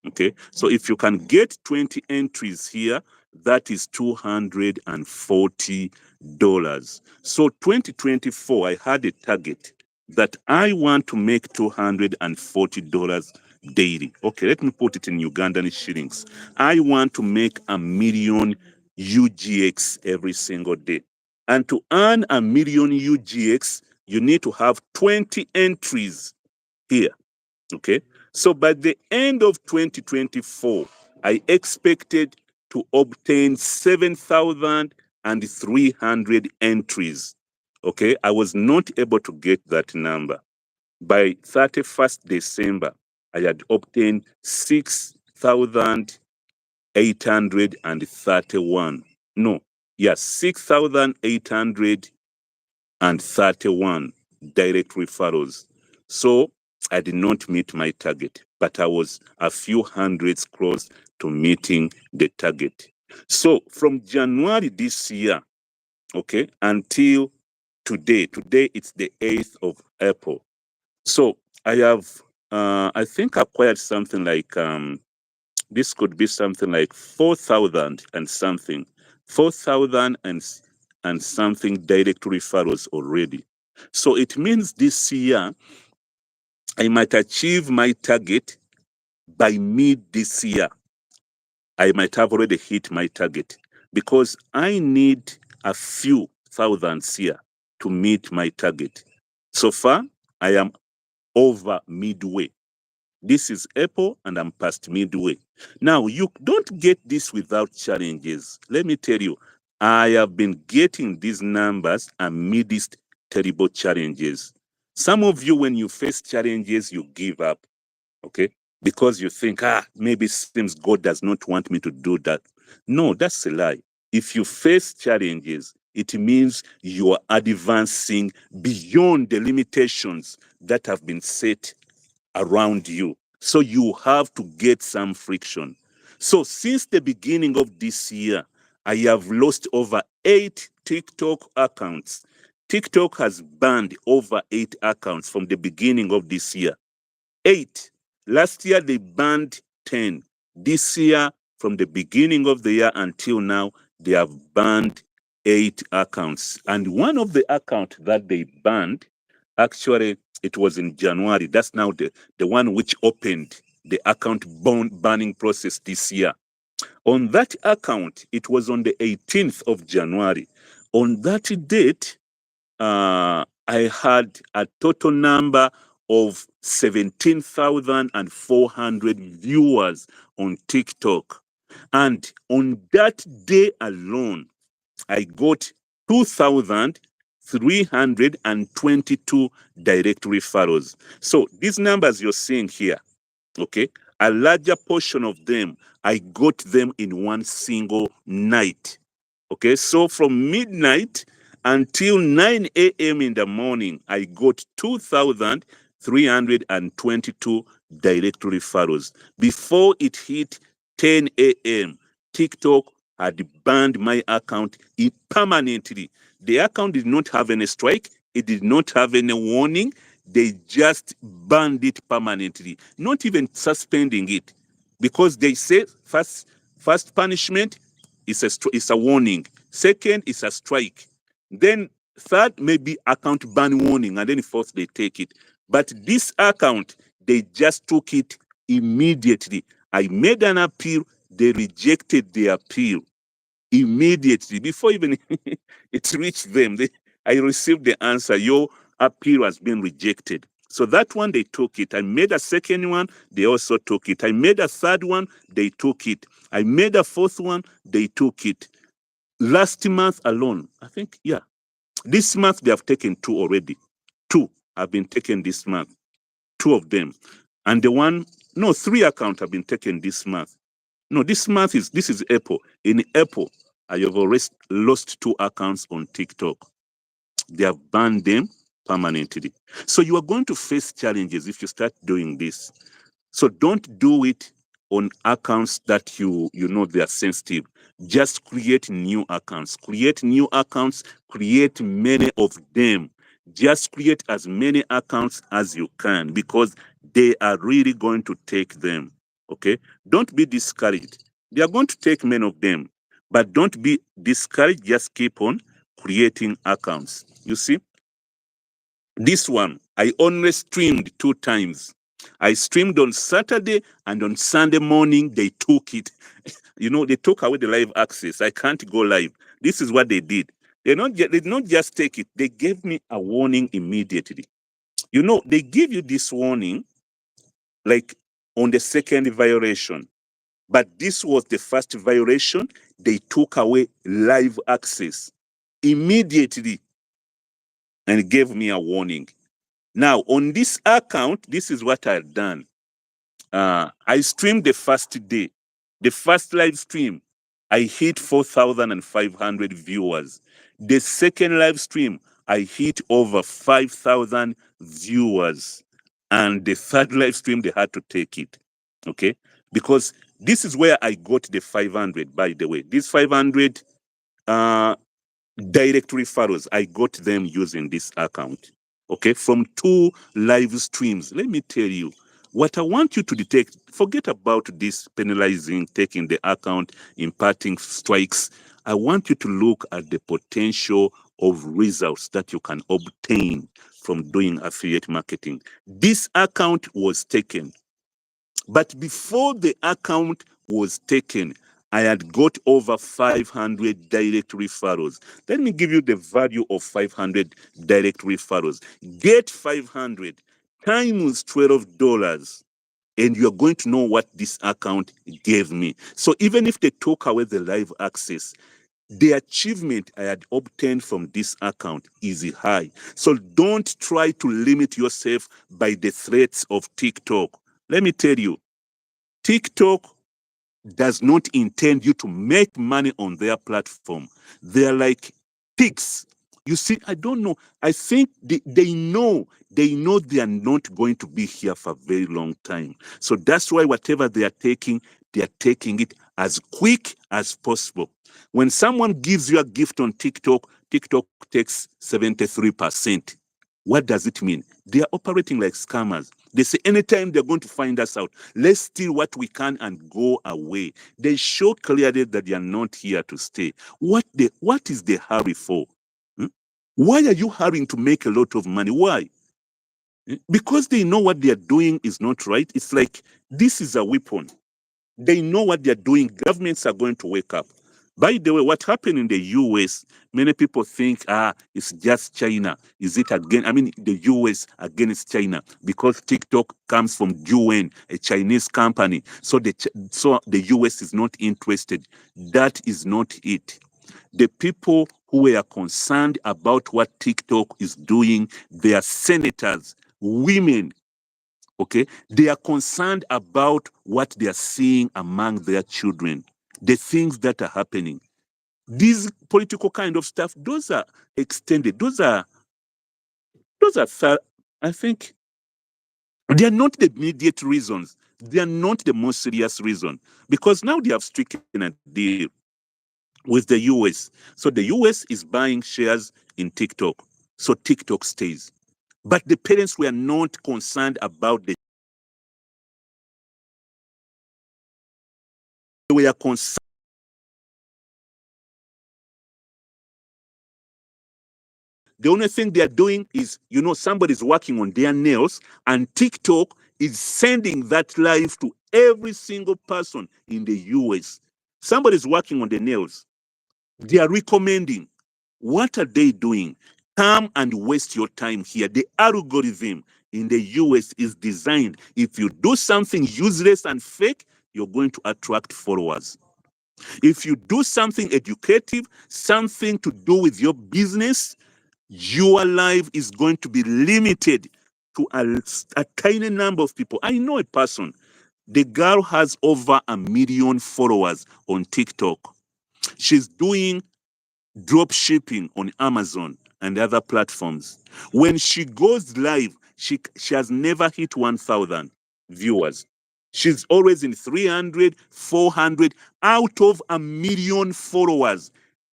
Okay, so if you can get 20 entries here, that is $240. So 2024, I had a target that I want to make $240 daily. Okay, let me put it in Ugandan shillings. I want to make 1,000,000 UGX every single day. And to earn 1,000,000 UGX, you need to have 20 entries here. Okay, so by the end of 2024, I expected to obtain 7,300 entries. Okay, I was not able to get that number. By 31st December, I had obtained 6,831. No, yes, 6,831 direct referrals. So I did not meet my target, but I was a few hundreds close to meeting the target. So from January this year, okay, until today it's the 8th of April. So I have, I think acquired something like, this could be something like 4,000 and something, 4,000 and something direct referrals already. So it means this year I might achieve my target by mid this year. I might have already hit my target, because I need a few thousands here to meet my target. So far, I am over midway. This is April and I'm past midway. Now, you don't get this without challenges. Let me tell you, I have been getting these numbers amidst terrible challenges. Some of you, when you face challenges, you give up, okay? Because you think, maybe it seems God does not want me to do that. No, that's a lie. If you face challenges, it means you are advancing beyond the limitations that have been set around you. So you have to get some friction. So since the beginning of this year, I have lost over 8 TikTok accounts. TikTok has banned over 8 accounts from the beginning of this year. 8. Last year, they banned 10. This year, from the beginning of the year until now, they have banned 8 accounts. And one of the accounts that they banned, actually, it was in January. That's now the one which opened the account banning process this year. On that account, it was on the 18th of January. On that date, I had a total number of 17,400 viewers on TikTok. And on that day alone, I got 2,322 direct referrals. So these numbers you're seeing here, okay, a larger portion of them, I got them in one single night. Okay, so from midnight until 9 a.m. in the morning, I got 2,322 direct referrals. Before it hit 10 a.m., TikTok had banned my account permanently. The account did not have any strike. It did not have any warning. They just banned it permanently, not even suspending it, because they say first punishment is a warning. Second is a strike. Then third, maybe account ban warning, and then fourth, they take it. But this account, they just took it immediately. I made an appeal, they rejected the appeal immediately before even it reached them. I received the answer, your appeal has been rejected. So that one, they took it. I made a second one, they also took it. I made a third one, they took it. I made a fourth one, they took it. Last month alone, I think, yeah, this month they have taken 2 already. 2 have been taken this month, 2 of them. And the one, no, 3 accounts have been taken this month. No, this is April. In April, I have already lost 2 accounts on TikTok. They have banned them permanently. So you are going to face challenges if you start doing this. So don't do it on accounts that you know they are sensitive. Just create new accounts. Create new accounts. Create many of them. Just create as many accounts as you can because they are really going to take them. Okay? Don't be discouraged. They are going to take many of them, but don't be discouraged. Just keep on creating accounts. You see? This one, I only streamed 2 times. I streamed on Saturday and on Sunday morning, they took it. They took away the live access. I can't go live. This is what they did. They did not just take it, they gave me a warning immediately. They give you this warning like on the second violation. But this was the first violation. They took away live access immediately and gave me a warning. Now, on this account, this is what I've done. I streamed the first day, the first live stream. I hit 4,500 viewers. The second live stream, I hit over 5,000 viewers. And the third live stream, they had to take it. Okay? Because this is where I got the 500, by the way. These 500 direct referrals, I got them using this account. Okay, from 2 live streams. Let me tell you, what I want you to detect, forget about this penalizing, taking the account, imparting strikes. I want you to look at the potential of results that you can obtain from doing affiliate marketing. This account was taken, but before the account was taken, I had got over 500 direct referrals. Let me give you the value of 500 direct referrals. Get 500 times $12, and you're going to know what this account gave me. So even if they took away the live access, the achievement I had obtained from this account is high. So don't try to limit yourself by the threats of TikTok. Let me tell you, TikTok does not intend you to make money on their platform. They're like pigs. You see, I don't know. I think they know they are not going to be here for a very long time. So that's why whatever they are taking it as quick as possible. When someone gives you a gift on TikTok, TikTok takes 73%. What does it mean? They are operating like scammers. They say anytime they're going to find us out, let's steal what we can and go away. They show clearly that they are not here to stay. What is the hurry for? Hmm? Why are you hurrying to make a lot of money? Why? Because they know what they are doing is not right. It's like this is a weapon. They know what they're doing. Governments are going to wake up. By the way, what happened in the US, many people think, it's just China. Is it again? I mean, the US against China because TikTok comes from UN, a Chinese company. So the US is not interested. That is not it. The people who were concerned about what TikTok is doing, they are senators, women, okay, they are concerned about what they are seeing among their children, the things that are happening. These political kind of stuff, those are extended. Those are, I think, they are not the immediate reasons. They are not the most serious reason because now they have stricken a deal with the US. So the US is buying shares in TikTok. So TikTok stays. But the parents were not concerned about they were concerned. The only thing they are doing is, somebody's working on their nails, and TikTok is sending that live to every single person in the US. Somebody's working on the nails. They are recommending. What are they doing? Come and waste your time here. The algorithm in the US is designed. If you do something useless and fake, you're going to attract followers. If you do something educative, something to do with your business, your life is going to be limited to a tiny number of people. I know a person, the girl has over 1 million followers on TikTok. She's doing drop shipping on Amazon and other platforms. When she goes live, she has never hit 1,000 viewers. She's always in 300, 400 out of a million followers.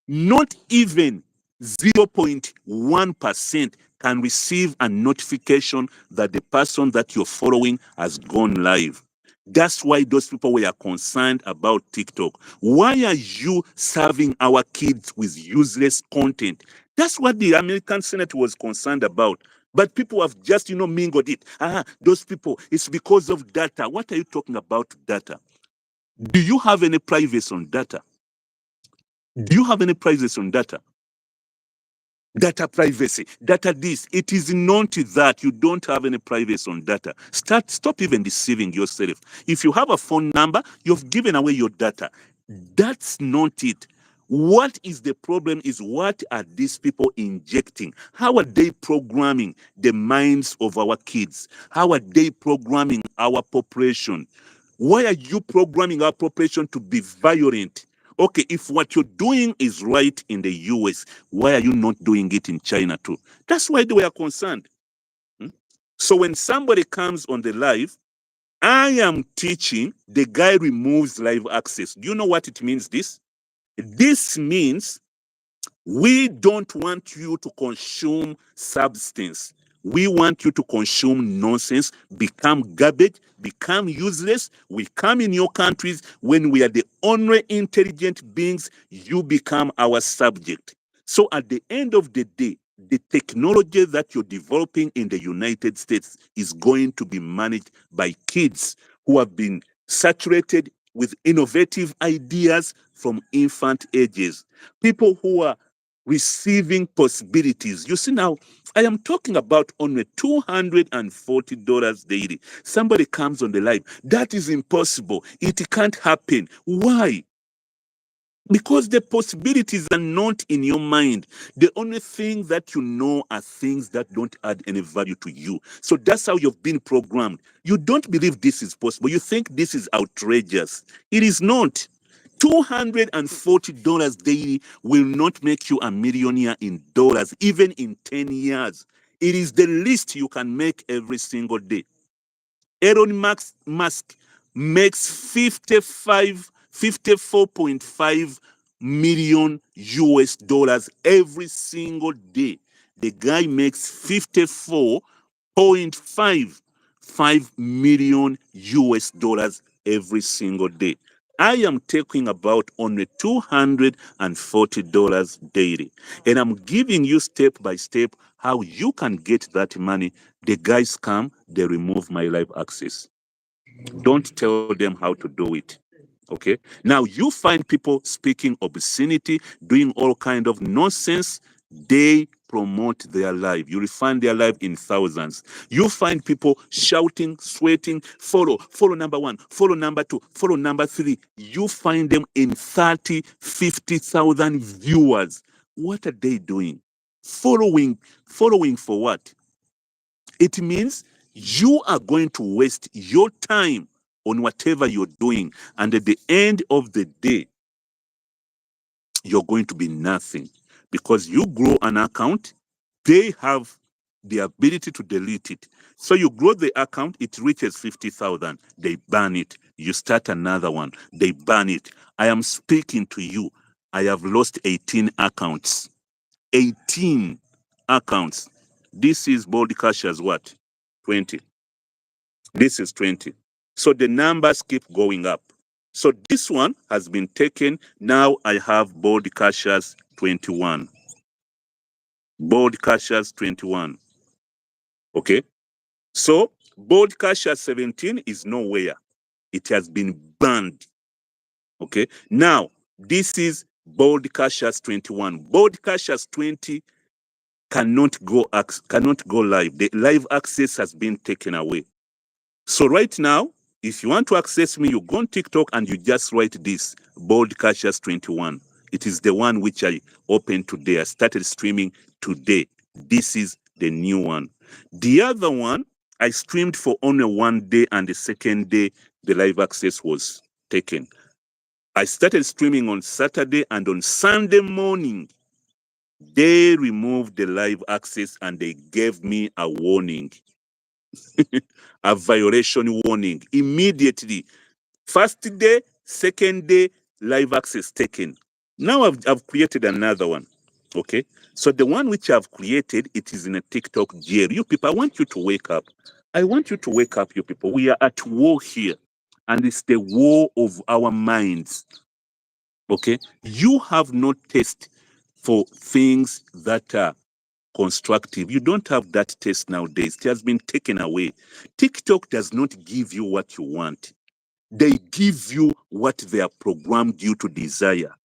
Not even 0.1% can receive a notification that the person that you're following has gone live. That's why those people were concerned about TikTok. Why are you serving our kids with useless content? That's what the American Senate was concerned about. But people have just, mingled it. Those people, it's because of data. What are you talking about data? Do you have any privacy on data? Do you have any privacy on data? Data privacy, data this. It is not that you don't have any privacy on data. Stop even deceiving yourself. If you have a phone number, you've given away your data. That's not it. What is the problem is what are these people injecting? How are they programming the minds of our kids? How are they programming our population? Why are you programming our population to be violent? Okay, if what you're doing is right in the US, why are you not doing it in China too? That's why they were concerned. Hmm? So when somebody comes on the live, I am teaching, the guy removes live access. Do you know what it means this? This means we don't want you to consume substance. We want you to consume nonsense, become garbage, become useless. We come in your countries when we are the only intelligent beings, you become our subject. So at the end of the day, the technology that you're developing in the United States is going to be managed by kids who have been saturated with innovative ideas from infant ages. People who are receiving possibilities. You see, now I am talking about only $240 daily. Somebody comes on the live. That is impossible. It can't happen. Why? Because the possibilities are not in your mind. The only thing that you know are things that don't add any value to you. So that's how you've been programmed. You don't believe this is possible. You think this is outrageous. It is not. $240 daily will not make you a millionaire in dollars, even in 10 years. It is the least you can make every single day. Elon Musk makes 54.5 million US dollars every single day. The guy makes 54.55 million US dollars every single day. I am talking about only $240 daily. And I'm giving you step by step how you can get that money. The guys come, they remove my live access. Don't tell them how to do it. Okay. Now you find people speaking obscenity, doing all kind of nonsense. They promote their life. You will find their life in thousands. You find people shouting, sweating, follow number one, follow number two, follow number three. You find them in 30, 50,000 viewers. What are they doing? Following for what? It means you are going to waste your time on whatever you're doing. And at the end of the day, you're going to be nothing because you grow an account, they have the ability to delete it. So you grow the account, it reaches 50,000, they ban it. You start another one, they ban it. I am speaking to you. I have lost 18 accounts. 18 accounts. This is Boldcashers what? 20. This is 20. So the numbers keep going up. So this one has been taken. Now I have Boldcashers 21. Boldcashers 21. Okay. So Boldcashers 17 is nowhere. It has been banned. Okay. Now this is Boldcashers 21. Boldcashers 20 cannot go live. The live access has been taken away. So right now, if you want to access me, you go on TikTok and you just write this, Boldcashers 21. It is the one which I opened today. I started streaming today. This is the new one. The other one, I streamed for only one day, and the second day, the live access was taken. I started streaming on Saturday, and on Sunday morning, they removed the live access and they gave me a warning, a violation warning immediately. First day, second day, live access taken. Now I've created another one. Okay. So the one which I've created, it is in a TikTok jail. You people, I want you to wake up. I want you to wake up, you people. We are at war here. And it's the war of our minds. Okay. You have no taste for things that are constructive. You don't have that taste nowadays. It has been taken away. TikTok does not give you what you want. They give you what they are programmed you to desire.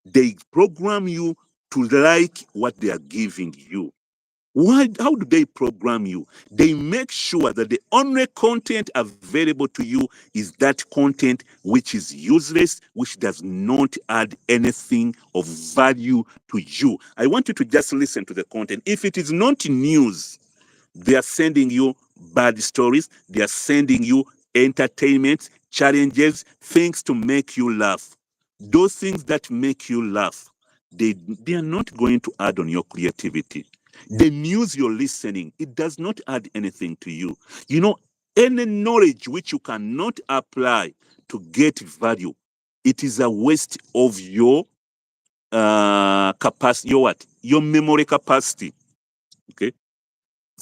They program you to like what they are giving you. Why? How do they program you? They make sure that the only content available to you is that content which is useless, which does not add anything of value to you. I want you to just listen to the content. If it is not news, they are sending you bad stories. They are sending you entertainment, challenges, things to make you laugh. Those things that make you laugh, they are not going to add on your creativity. The news you're listening, it does not add anything to you. You know, any knowledge which you cannot apply to get value, it is a waste of your capacity, your what? Your memory capacity. Okay.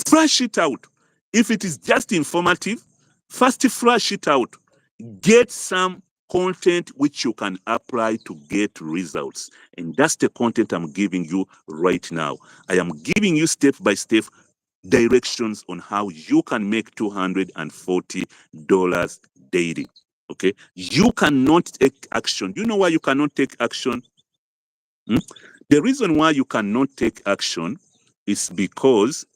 Flash it out. If it is just informative, first flash it out. Get some content which you can apply to get results. And that's the content I'm giving you right now. I am giving you step by step directions on how you can make $240 daily. Okay. You cannot take action. You know why you cannot take action? Hmm? The reason why you cannot take action is because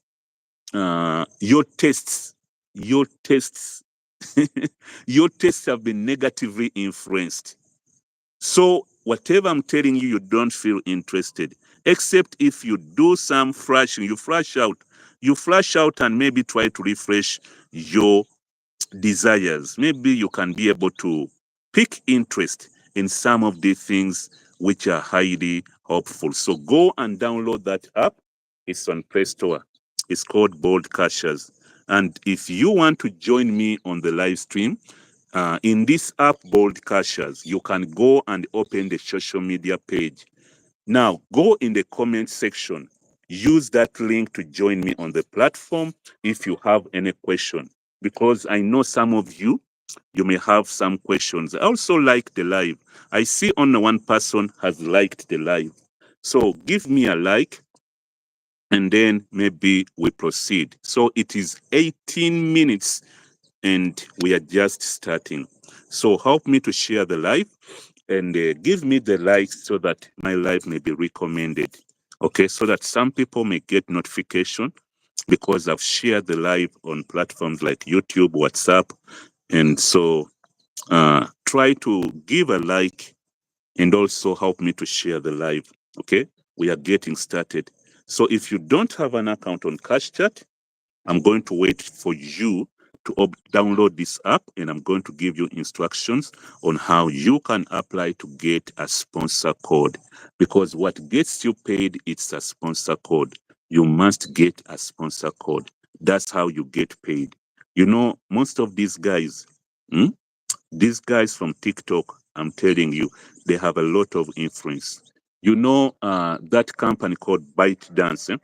your tests, your tests, your tests have been negatively influenced. So whatever I'm telling you, you don't feel interested, except if you do some flashing, you flash out and maybe try to refresh your desires. Maybe you can be able to pick interest in some of the things which are highly helpful. So go and download that app. It's on Play Store. It's called Boldcashers. And if you want to join me on the live stream, in this app, Boldcashers, you can go and open the social media page. Now, go in the comment section. Use that link to join me on the platform if you have any question, because I know some of you may have some questions. I also like the live. I see only one person has liked the live. So give me a like and then maybe we proceed. So it is 18 minutes and we are just starting. So help me to share the live and give me the likes so that my live may be recommended. Okay, so that some people may get notification because I've shared the live on platforms like YouTube, WhatsApp, and so try to give a like and also help me to share the live. Okay, we are getting started. So if you don't have an account on CashChat, I'm going to wait for you to download this app and I'm going to give you instructions on how you can apply to get a sponsor code. Because what gets you paid, it's a sponsor code. You must get a sponsor code. That's how you get paid. You know, most of these guys, these guys from TikTok, I'm telling you, they have a lot of influence. You know, that company called ByteDance,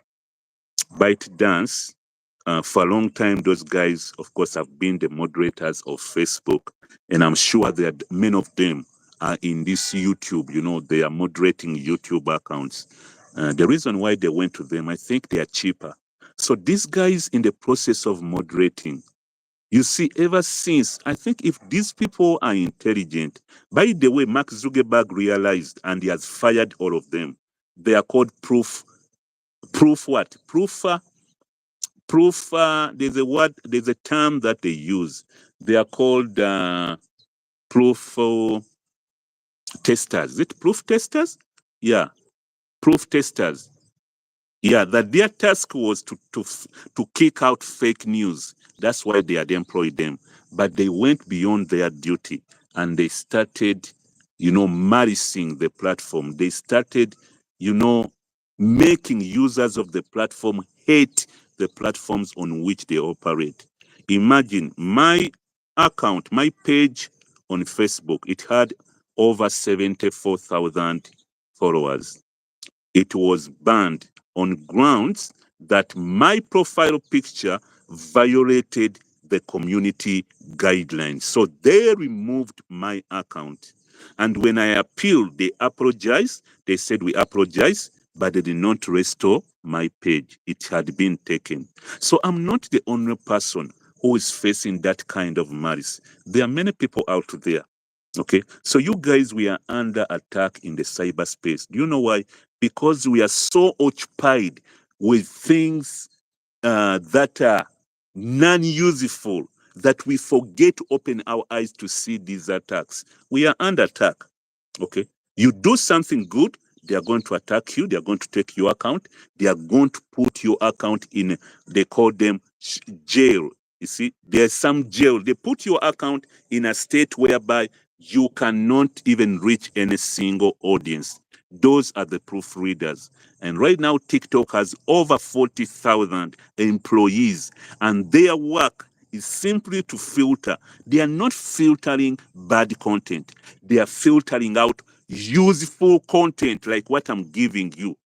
ByteDance, for a long time, those guys, of course, have been the moderators of Facebook. And I'm sure that many of them are in this YouTube. You know, they are moderating YouTube accounts. The reason why they went to them, I think they are cheaper. So these guys in the process of moderating, you see, ever since, I think if these people are intelligent, by the way, Mark Zuckerberg realized and he has fired all of them. They are called proof what? There's a word, there's a term that they use. They are called proof testers. Is it proof testers? Yeah, proof testers. Yeah, that their task was to kick out fake news. That's why they had employed them. But they went beyond their duty and they started maricing the platform. They started, making users of the platform hate the platforms on which they operate. Imagine my account, my page on Facebook, it had over 74,000 followers. It was banned on grounds that my profile picture violated the community guidelines. So they removed my account. And when I appealed, they apologized. They said, we apologize, but they did not restore my page. It had been taken. So I'm not the only person who is facing that kind of malice. There are many people out there. Okay, so you guys, we are under attack in the cyberspace. Do you know why? Because we are so occupied with things that are non-useful that we forget to open our eyes to see these attacks. We are under attack. Okay, you do something good, they are going to attack you. They are going to take your account. They are going to put your account in, they call them jail. You see, there's some jail. They put your account in a state whereby you cannot even reach any single audience. Those are the proofreaders. And right now, TikTok has over 40,000 employees, and their work is simply to filter. They are not filtering bad content. They are filtering out useful content like what I'm giving you.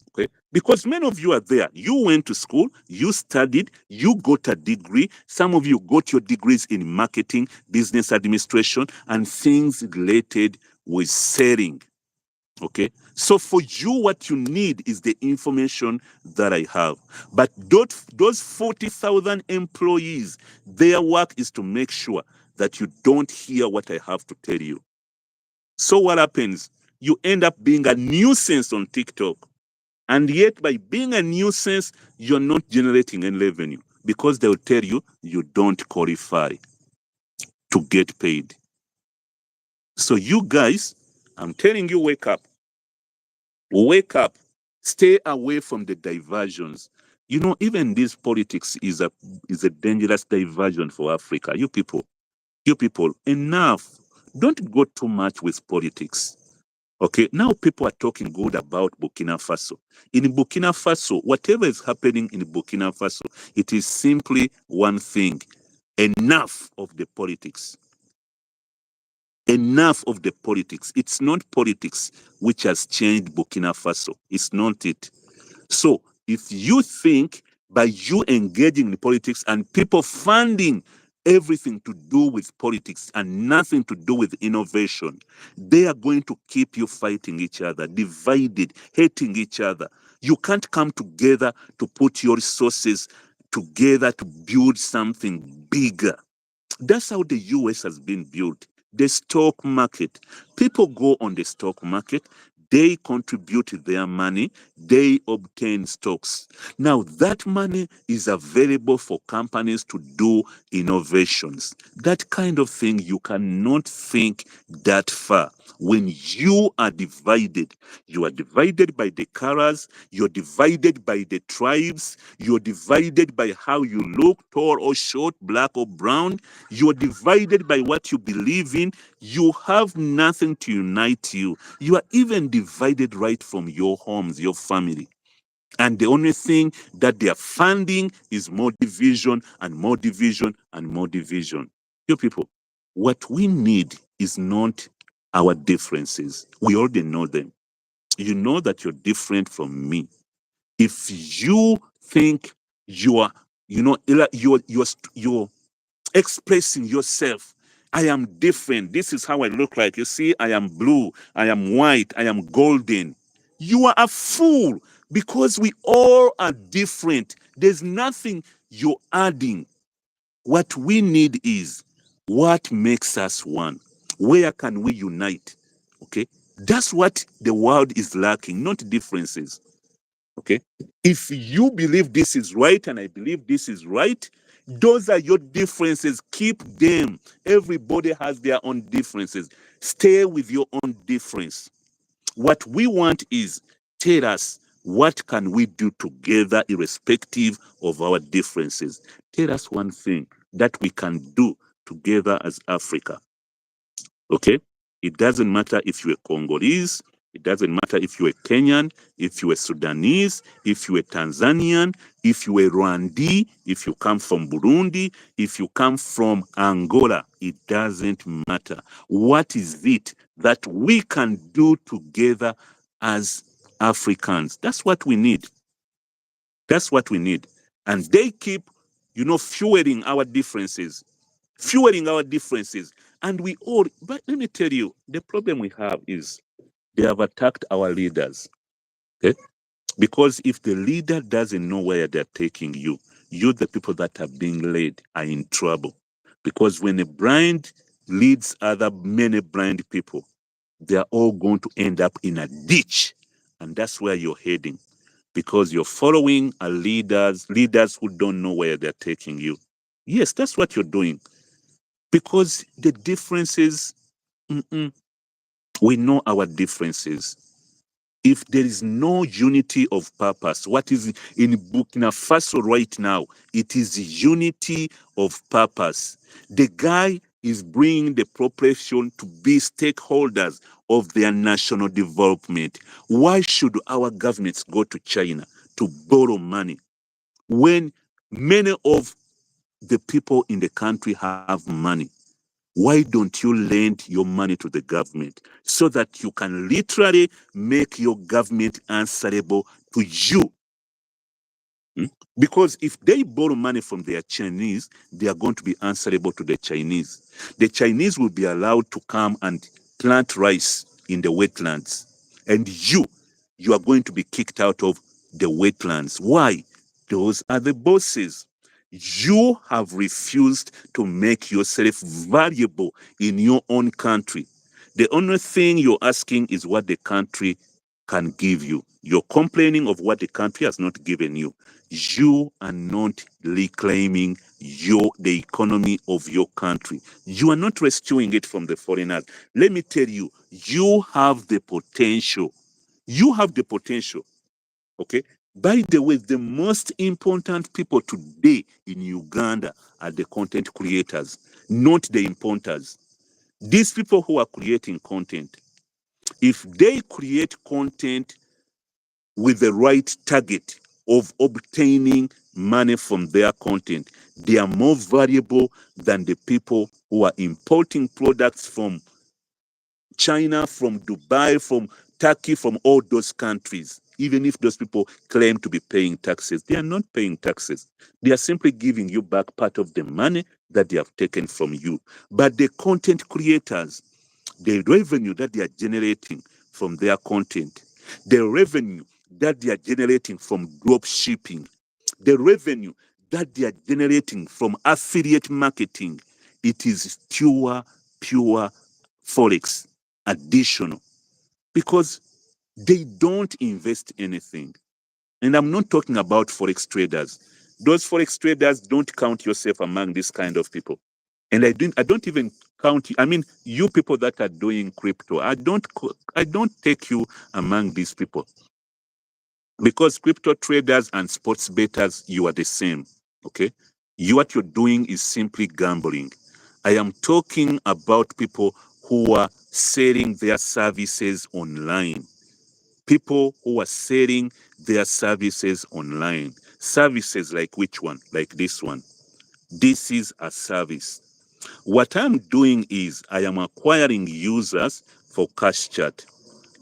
Okay? Because many of you are there. You went to school, you studied, you got a degree. Some of you got your degrees in marketing, business administration, and things related with selling. Okay, so for you, what you need is the information that I have. But those 40,000 employees, their work is to make sure that you don't hear what I have to tell you. So what happens? You end up being a nuisance on TikTok. And yet, by being a nuisance, you're not generating any revenue because they'll tell you you don't qualify to get paid. So you guys, I'm telling you, wake up. Wake up. Stay away from the diversions. Even this politics is a dangerous diversion for Africa. You people, enough. Don't go too much with politics. Okay, now people are talking good about Burkina Faso. In Burkina Faso, whatever is happening in Burkina Faso, it is simply one thing. Enough of the politics. Enough of the politics. It's not politics which has changed Burkina Faso. It's not it. So if you think by you engaging in politics and people funding everything to do with politics and nothing to do with innovation, they are going to keep you fighting each other, divided, hating each other. You can't come together to put your resources together to build something bigger. That's how the US has been built. The stock market. People go on the stock market, they contribute their money, they obtain stocks. Now, that money is available for companies to do innovations. That kind of thing, you cannot think that far. When you are divided by the colors, you're divided by the tribes, you're divided by how you look, tall or short, black or brown, you're divided by what you believe in, you have nothing to unite you. You are even divided right from your homes, your family. And the only thing that they are funding is more division and more division and more division. You people, what we need is not our differences. We already know them. You know that you're different from me. If you think you are, you're expressing yourself. I am different. This is how I look like. You see, I am blue. I am white. I am golden. You are a fool because we all are different. There's nothing you're adding. What we need is what makes us one. Where can we unite? Okay. That's what the world is lacking, not differences. Okay. If you believe this is right and I believe this is right, those are your differences. Keep them. Everybody has their own differences. Stay with your own difference. What we want is tell us what can we do together irrespective of our differences. Tell us one thing that we can do together as Africa. Okay? It doesn't matter if you're Congolese, it doesn't matter if you're Kenyan, if you're Sudanese, if you're Tanzanian, if you're Rwandese, if you come from Burundi, if you come from Angola, it doesn't matter. What is it that we can do together as Africans? That's what we need. That's what we need. And they keep, fueling our differences, And we all, but let me tell you, the problem we have is they have attacked our leaders. Okay? Because if the leader doesn't know where they're taking you, you, the people that are being led, are in trouble. Because when a blind leads other many blind people, they are all going to end up in a ditch. And that's where you're heading. Because you're following a leaders who don't know where they're taking you. Yes, that's what you're doing. Because the differences, we know our differences. If there is no unity of purpose, what is in Burkina Faso right now? It is unity of purpose. The guy is bringing the population to be stakeholders of their national development. Why should our governments go to China to borrow money when many of the people in the country have money? Why don't you lend your money to the government so that you can literally make your government answerable to you? Because if they borrow money from their Chinese, they are going to be answerable to the Chinese. The Chinese will be allowed to come and plant rice in the wetlands. And you are going to be kicked out of the wetlands. Why? Those are the bosses. You have refused to make yourself valuable in your own country. The only thing you're asking is what the country can give you. You're complaining of what the country has not given you. You are not reclaiming the economy of your country. You are not rescuing it from the foreigners. Let me tell you, you have the potential. You have the potential. Okay? By the way, the most important people today in Uganda are the content creators, not the importers. These people who are creating content, if they create content with the right target of obtaining money from their content, they are more valuable than the people who are importing products from China, from Dubai, from Turkey, from all those countries. Even if those people claim to be paying taxes, they are not paying taxes. They are simply giving you back part of the money that they have taken from you. But the content creators, the revenue that they are generating from their content, the revenue that they are generating from drop shipping, the revenue that they are generating from affiliate marketing, it is pure forex additional, because they don't invest anything. And I'm not talking about forex traders. Those forex traders, don't count yourself among this kind of people. And I don't even count you. I mean, you people that are doing crypto, I don't take you among these people, because crypto traders and sports bettors, you are the same. Okay, what you're doing is simply gambling. I am talking about people who are selling their services online. People who are selling their services online. Services like which one? Like this one. This is a service. What I'm doing is I am acquiring users for Cash Chat,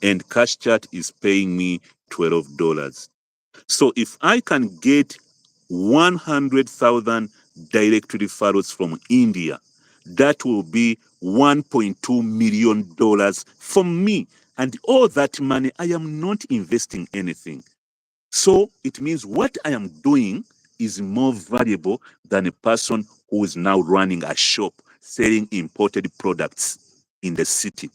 and Cash Chat is paying me $12. So if I can get 100,000 direct referrals from India, that will be $1.2 million for me. And all that money, I am not investing anything. So it means what I am doing is more valuable than a person who is now running a shop selling imported products in the city.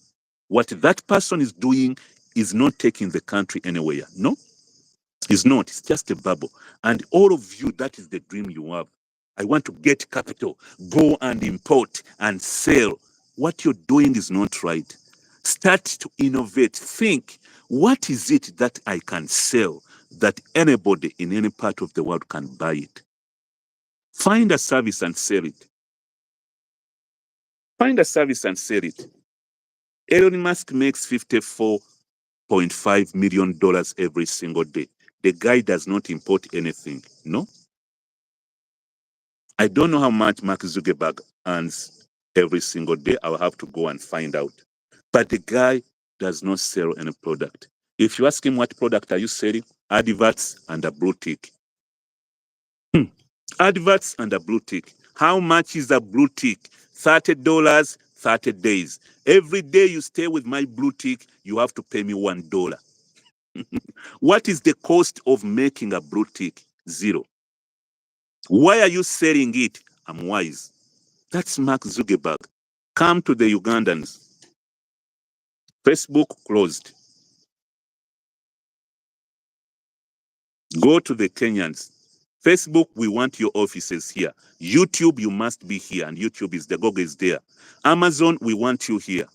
What that person is doing is not taking the country anywhere. No, it's not. It's just a bubble. And all of you, that is the dream you have. I want to get capital, go and import and sell. What you're doing is not right. Start to innovate. Think, what is it that I can sell that anybody in any part of the world can buy it? Find a service and sell it. Find a service and sell it. Elon Musk makes $54.5 million every single day. The guy does not import anything. No. I don't know how much Mark Zuckerberg earns every single day. I'll have to go and find out. But the guy does not sell any product. If you ask him what product are you selling, adverts and a blue tick. Adverts and a blue tick. How much is a blue tick? $30, 30 days. Every day you stay with my blue tick, you have to pay me $1. What is the cost of making a blue tick? Zero. Why are you selling it? I'm wise. That's Mark Zuckerberg. Come to the Ugandans. Facebook closed. Go to the Kenyans. Facebook, we want your offices here. YouTube, you must be here. And YouTube is, the Google is there. Amazon, we want you here.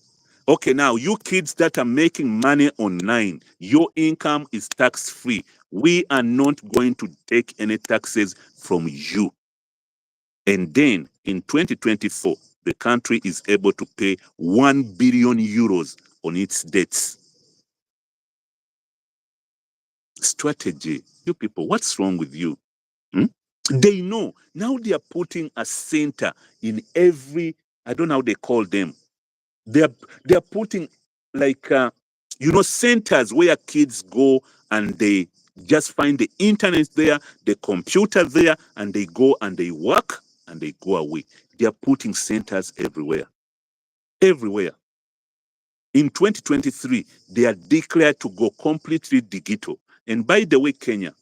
Okay, now you kids that are making money online, your income is tax-free. We are not going to take any taxes from you. And then in 2024, the country is able to pay 1 billion euros on its debts. Strategy. You people, what's wrong with you? They know. Now they are putting a center in every, I don't know how they call them. They're putting like, centers where kids go and they just find the internet there, the computer there, and they go and they work and they go away. They are putting centers everywhere. Everywhere. In 2023, they are declared to go completely digital. And by the way, Kenya,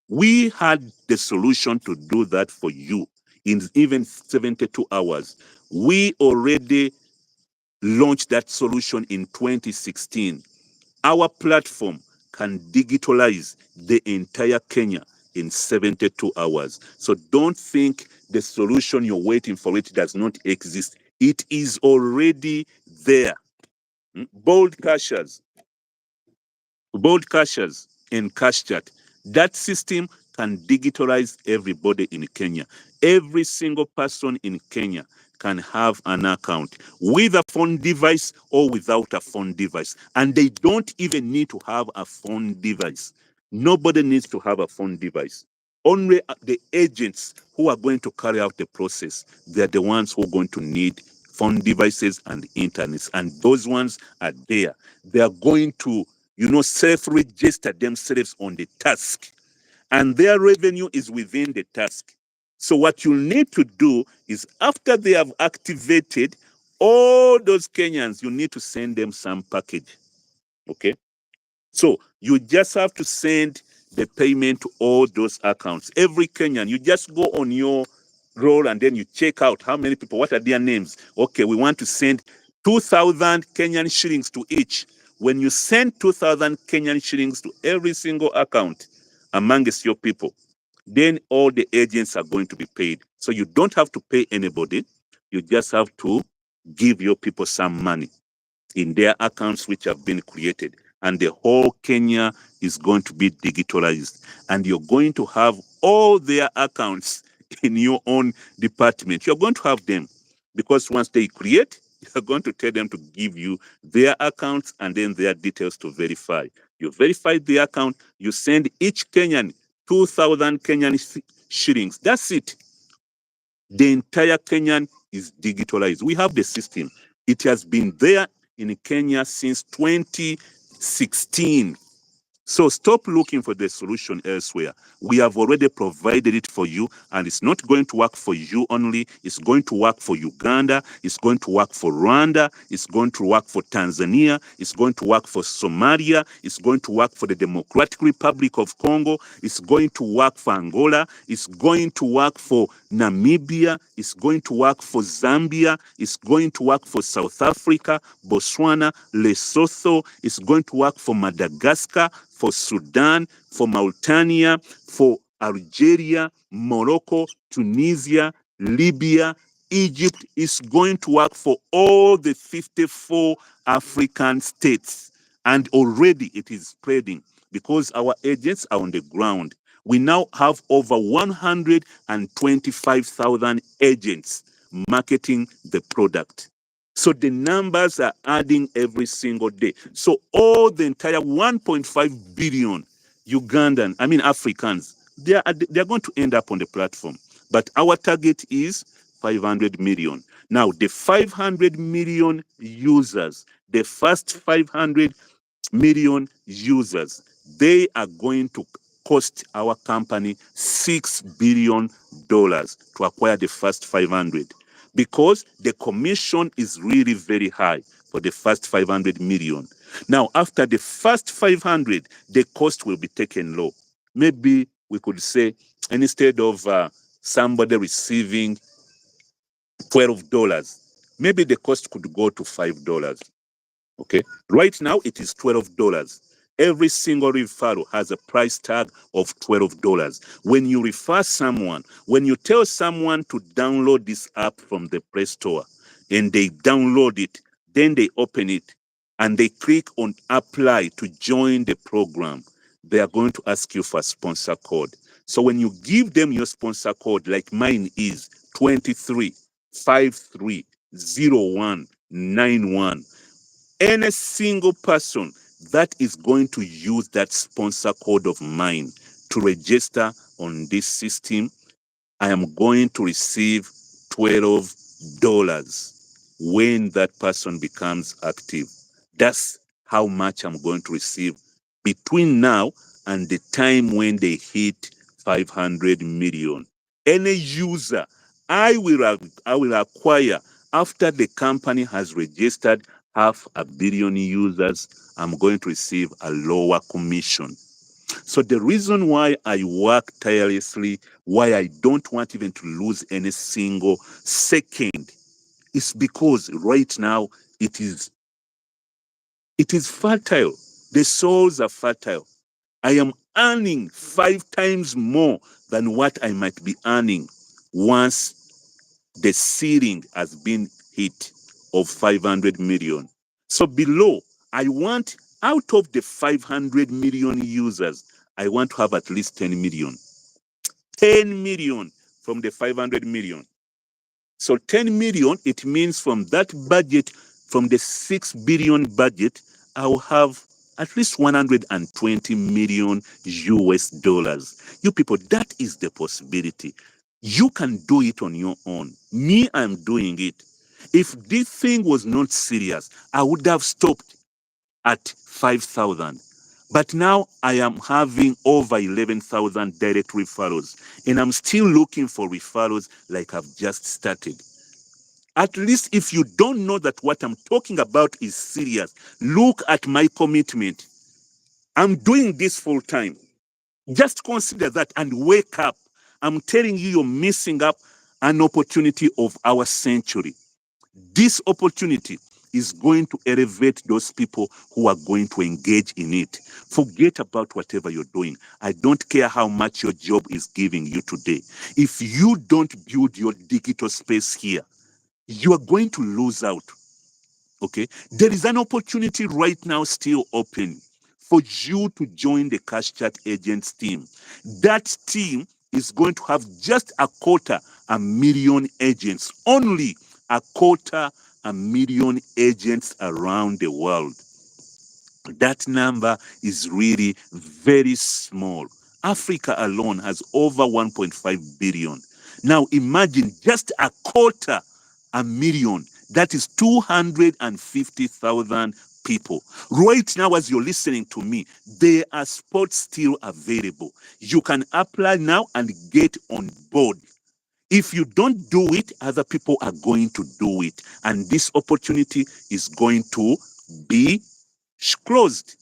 we had the solution to do that for you in even 72 hours. We already launched that solution in 2016. Our platform can digitalize the entire Kenya in 72 hours. So don't think the solution you're waiting for it does not exist. It is already there. Boldcashers and cash chat. That system can digitalize everybody in Kenya. Every single person in Kenya can have an account with a phone device or without a phone device. And they don't even need to have a phone device. Nobody needs to have a phone device. Only the agents who are going to carry out the process, they're the ones who are going to need phone devices and internets. And those ones are there. They are going to self-register themselves on the task, and their revenue is within the task. So what you need to do is, after they have activated all those Kenyans, you need to send them some package. Okay? So you just have to send the payment to all those accounts. Every Kenyan, you just go on your roll and then you check out how many people, what are their names. Okay, we want to send 2,000 Kenyan shillings to each. When you send 2,000 Kenyan shillings to every single account amongst your people, then all the agents are going to be paid. So you don't have to pay anybody. You just have to give your people some money in their accounts which have been created. And the whole Kenya is going to be digitalized. And you're going to have all their accounts in your own department. You're going to have them, because once they create, you're going to tell them to give you their accounts and then their details to verify. You verify the account, you send each Kenyan 2,000 Kenyan shillings. That's it. The entire Kenyan is digitalized. We have the system. It has been there in Kenya since 2016. So stop looking for the solution elsewhere. We have already provided it for you, and it's not going to work for you only. It's going to work for Uganda. It's going to work for Rwanda. It's going to work for Tanzania. It's going to work for Somalia. It's going to work for the Democratic Republic of Congo. It's going to work for Angola. It's going to work for Namibia. It's going to work for Zambia. It's going to work for South Africa, Botswana, Lesotho. It's going to work for Madagascar, for Sudan, for Mauritania, for Algeria, Morocco, Tunisia, Libya, Egypt. Is going to work for all the 54 African states. And already it is spreading because our agents are on the ground. We now have over 125,000 agents marketing the product. So the numbers are adding every single day. So all the entire 1.5 billion Africans, they are going to end up on the platform. But our target is 500 million. Now, the 500 million users, the first 500 million users, they are going to cost our company $6 billion to acquire the first 500, because the commission is really very high for the first 500 million. Now, after the first 500, the cost will be taken low. Maybe we could say, instead of somebody receiving $12, maybe the cost could go to $5. Okay. Right now it is $12. Every single referral has a price tag of $12. When you refer someone, when you tell someone to download this app from the Play Store and they download it, then they open it and they click on apply to join the program, they are going to ask you for a sponsor code. So when you give them your sponsor code, like mine is 23530191, any single person that is going to use that sponsor code of mine to register on this system, I am going to receive $12 when that person becomes active. That's how much I'm going to receive between now and the time when they hit 500 million. Any user I will acquire after the company has registered 500 million users, I'm going to receive a lower commission. So the reason why I work tirelessly, why I don't want even to lose any single second, is because right now it is fertile. The souls are fertile. I am earning 5 times more than what I might be earning once the ceiling has been hit of 500 million. So below, I want, out of the 500 million users, I want to have at least 10 million. 10 million from the 500 million. So 10 million, it means from that budget, from the 6 billion budget, I'll have at least 120 million US dollars. You people, that is the possibility. You can do it on your own. Me, I'm doing it. If this thing was not serious, I would have stopped at 5,000. But now I am having over 11,000 direct referrals, and I'm still looking for referrals like I've just started. At least if you don't know that what I'm talking about is serious, look at my commitment. I'm doing this full time. Just consider that and wake up. I'm telling you, you're missing up an opportunity of our century. This opportunity is going to elevate those people who are going to engage in it. Forget about whatever you're doing. I don't care how much your job is giving you today. If you don't build your digital space here, you are going to lose out. Okay? There is an opportunity right now still open for you to join the Cash Chat Agents team. That team is going to have just 250,000 agents, only 250,000 agents around the world. That number is really very small. Africa alone has over 1.5 billion. Now imagine just 250,000. That is 250,000 people. Right now, as you're listening to me, there are spots still available. You can apply now and get on board. If you don't do it, other people are going to do it. And this opportunity is going to be closed.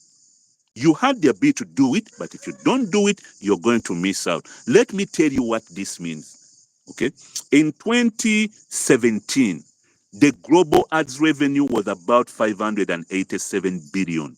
You had the ability to do it, but if you don't do it, you're going to miss out. Let me tell you what this means. Okay. In 2017, the global ads revenue was about 587 billion.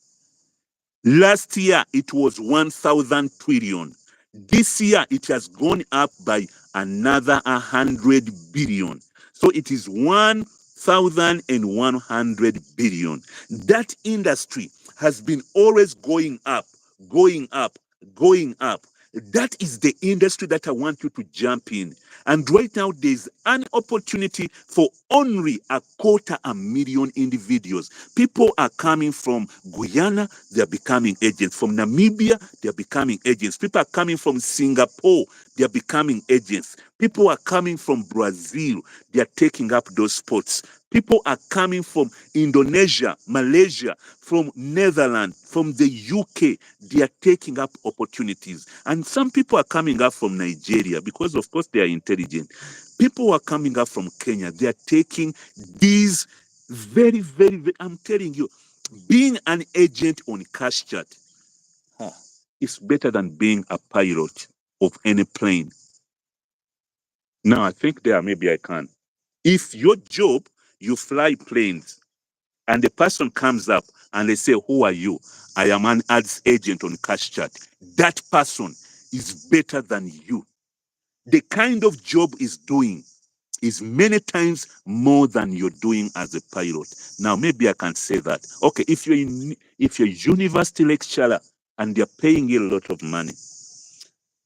Last year, it was 1,000 trillion. This year, it has gone up by another 100 billion. So it is 1,100 billion. That industry has been always going up, going up, going up. That is the industry that I want you to jump in. And right now, there's an opportunity for only 250,000 individuals. People are coming from Guyana, they're becoming agents. From Namibia, they're becoming agents. People are coming from Singapore, they're becoming agents. People are coming from Brazil, they're taking up those spots. People are coming from Indonesia, Malaysia, from Netherlands, from the UK. They are taking up opportunities. And some people are coming up from Nigeria because, of course, they are intelligent. People are coming up from Kenya. They are taking these very, I'm telling you, being an agent on Cash Chat is better than being a pilot of any plane. Now, I think there, maybe I can. If your job, you fly planes, and the person comes up and they say, "Who are you?" "I am an ads agent on Cash Chat." That person is better than you. The kind of job is doing is many times more than you're doing as a pilot. Now, maybe I can say that. Okay, if you're a university lecturer and they're paying you a lot of money,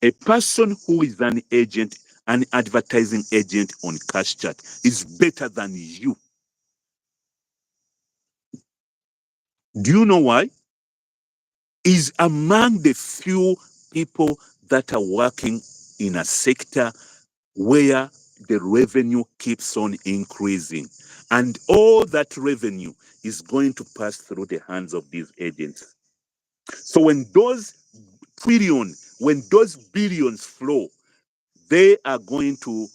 a person who is an agent, an advertising agent on Cash Chat is better than you. Do you know why? Is among the few people that are working in a sector where the revenue keeps on increasing. And all that revenue is going to pass through the hands of these agents. So when those when those billions flow, they are going to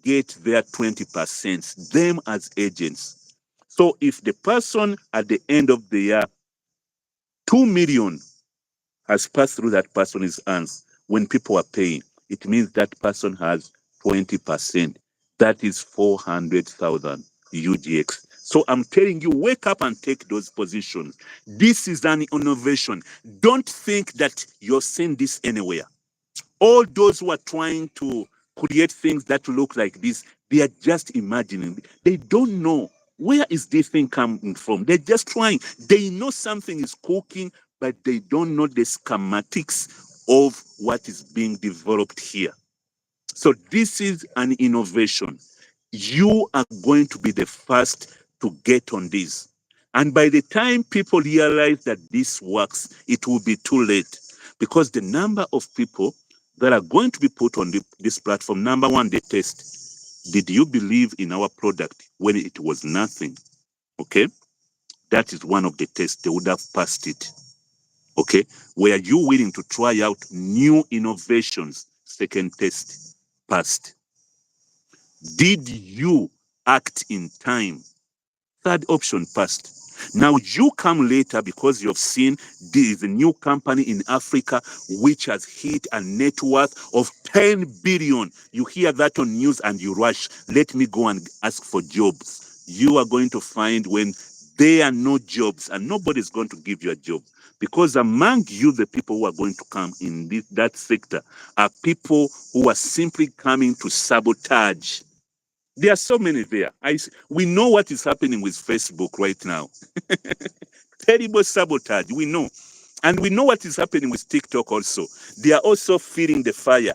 get their 20%, them as agents. So if the person at the end of the year, 2 million has passed through that person's hands when people are paying, it means that person has 20%. That is 400,000 UGX. So I'm telling you, wake up and take those positions. This is an innovation. Don't think that you're seeing this anywhere. All those who are trying to create things that look like this, they are just imagining. They don't know where is this thing coming from. They're just trying. They know something is cooking, but they don't know the schematics of what is being developed here. So this is an innovation. You are going to be the first to get on this. And by the time people realize that this works, it will be too late because the number of people that are going to be put on this platform, number one, the test. Did you believe in our product when it was nothing? Okay. That is one of the tests. They would have passed it. Okay. Were you willing to try out new innovations? Second test, passed. Did you act in time? Third option, passed. Now you come later because you've seen there is a new company in Africa which has hit a net worth of 10 billion. You hear that on news and you rush. Let me go and ask for jobs. You are going to find when there are no jobs and nobody's going to give you a job. Because among you, the people who are going to come in that sector are people who are simply coming to sabotage. There are so many there. We know what is happening with Facebook right now. Terrible sabotage, we know. And we know what is happening with TikTok also. They are also feeding the fire.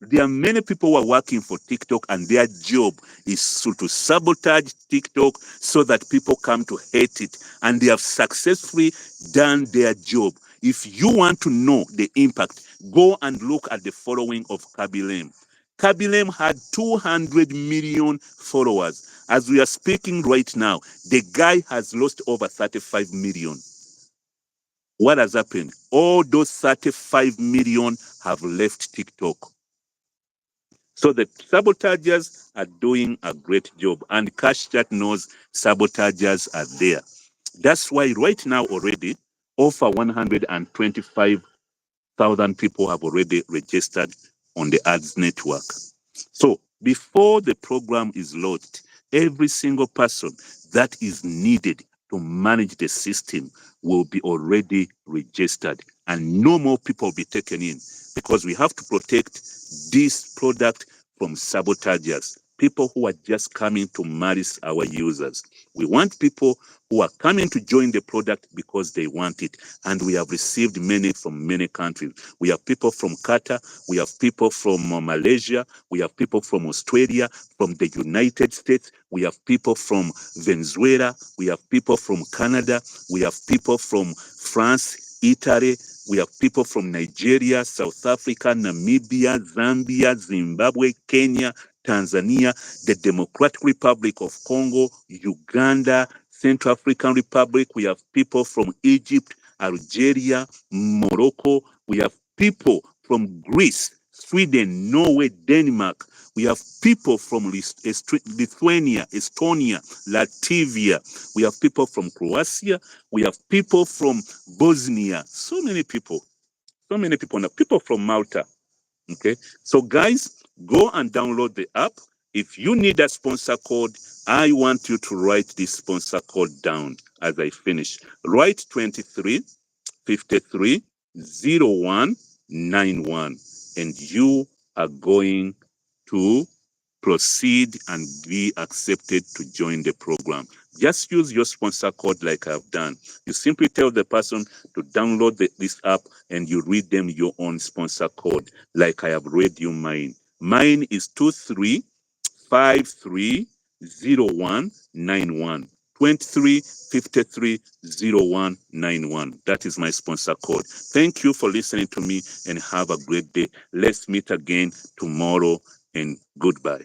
There are many people who are working for TikTok and their job is to sabotage TikTok so that people come to hate it. And they have successfully done their job. If you want to know the impact, go and look at the following of Kabilem. Kabilem had 200 million followers. As we are speaking right now, the guy has lost over 35 million. What has happened? All those 35 million have left TikTok. So the sabotagers are doing a great job, and Cash Chat knows sabotagers are there. That's why right now already, over 125,000 people have already registered on the ads network. So before the program is launched, every single person that is needed to manage the system will be already registered and no more people will be taken in because we have to protect this product from sabotagers. people who are just coming to manage our users. We want people who are coming to join the product because they want it. And we have received many from many countries. We have people from Qatar, we have people from Malaysia, we have people from Australia, from the United States, we have people from Venezuela, we have people from Canada, we have people from France, Italy, we have people from Nigeria, South Africa, Namibia, Zambia, Zimbabwe, Kenya, Tanzania, the Democratic Republic of Congo, Uganda, Central African Republic. We have people from Egypt, Algeria, Morocco. We have people from Greece, Sweden, Norway, Denmark. We have people from Lithuania, Estonia, Latvia. We have people from Croatia. We have people from Bosnia. So many people. So many people. Now, people from Malta. Okay. So, guys, go and download the app. If you need a sponsor code, I want you to write this sponsor code down as I finish. Write 23 53 01 91, and you are going to proceed and be accepted to join the program. Just use your sponsor code like I've done. You simply tell the person to download this app and you read them your own sponsor code like I have read you mine. Mine is 23530191. 23530191. That is my sponsor code. Thank you for listening to me and have a great day. Let's meet again tomorrow and goodbye.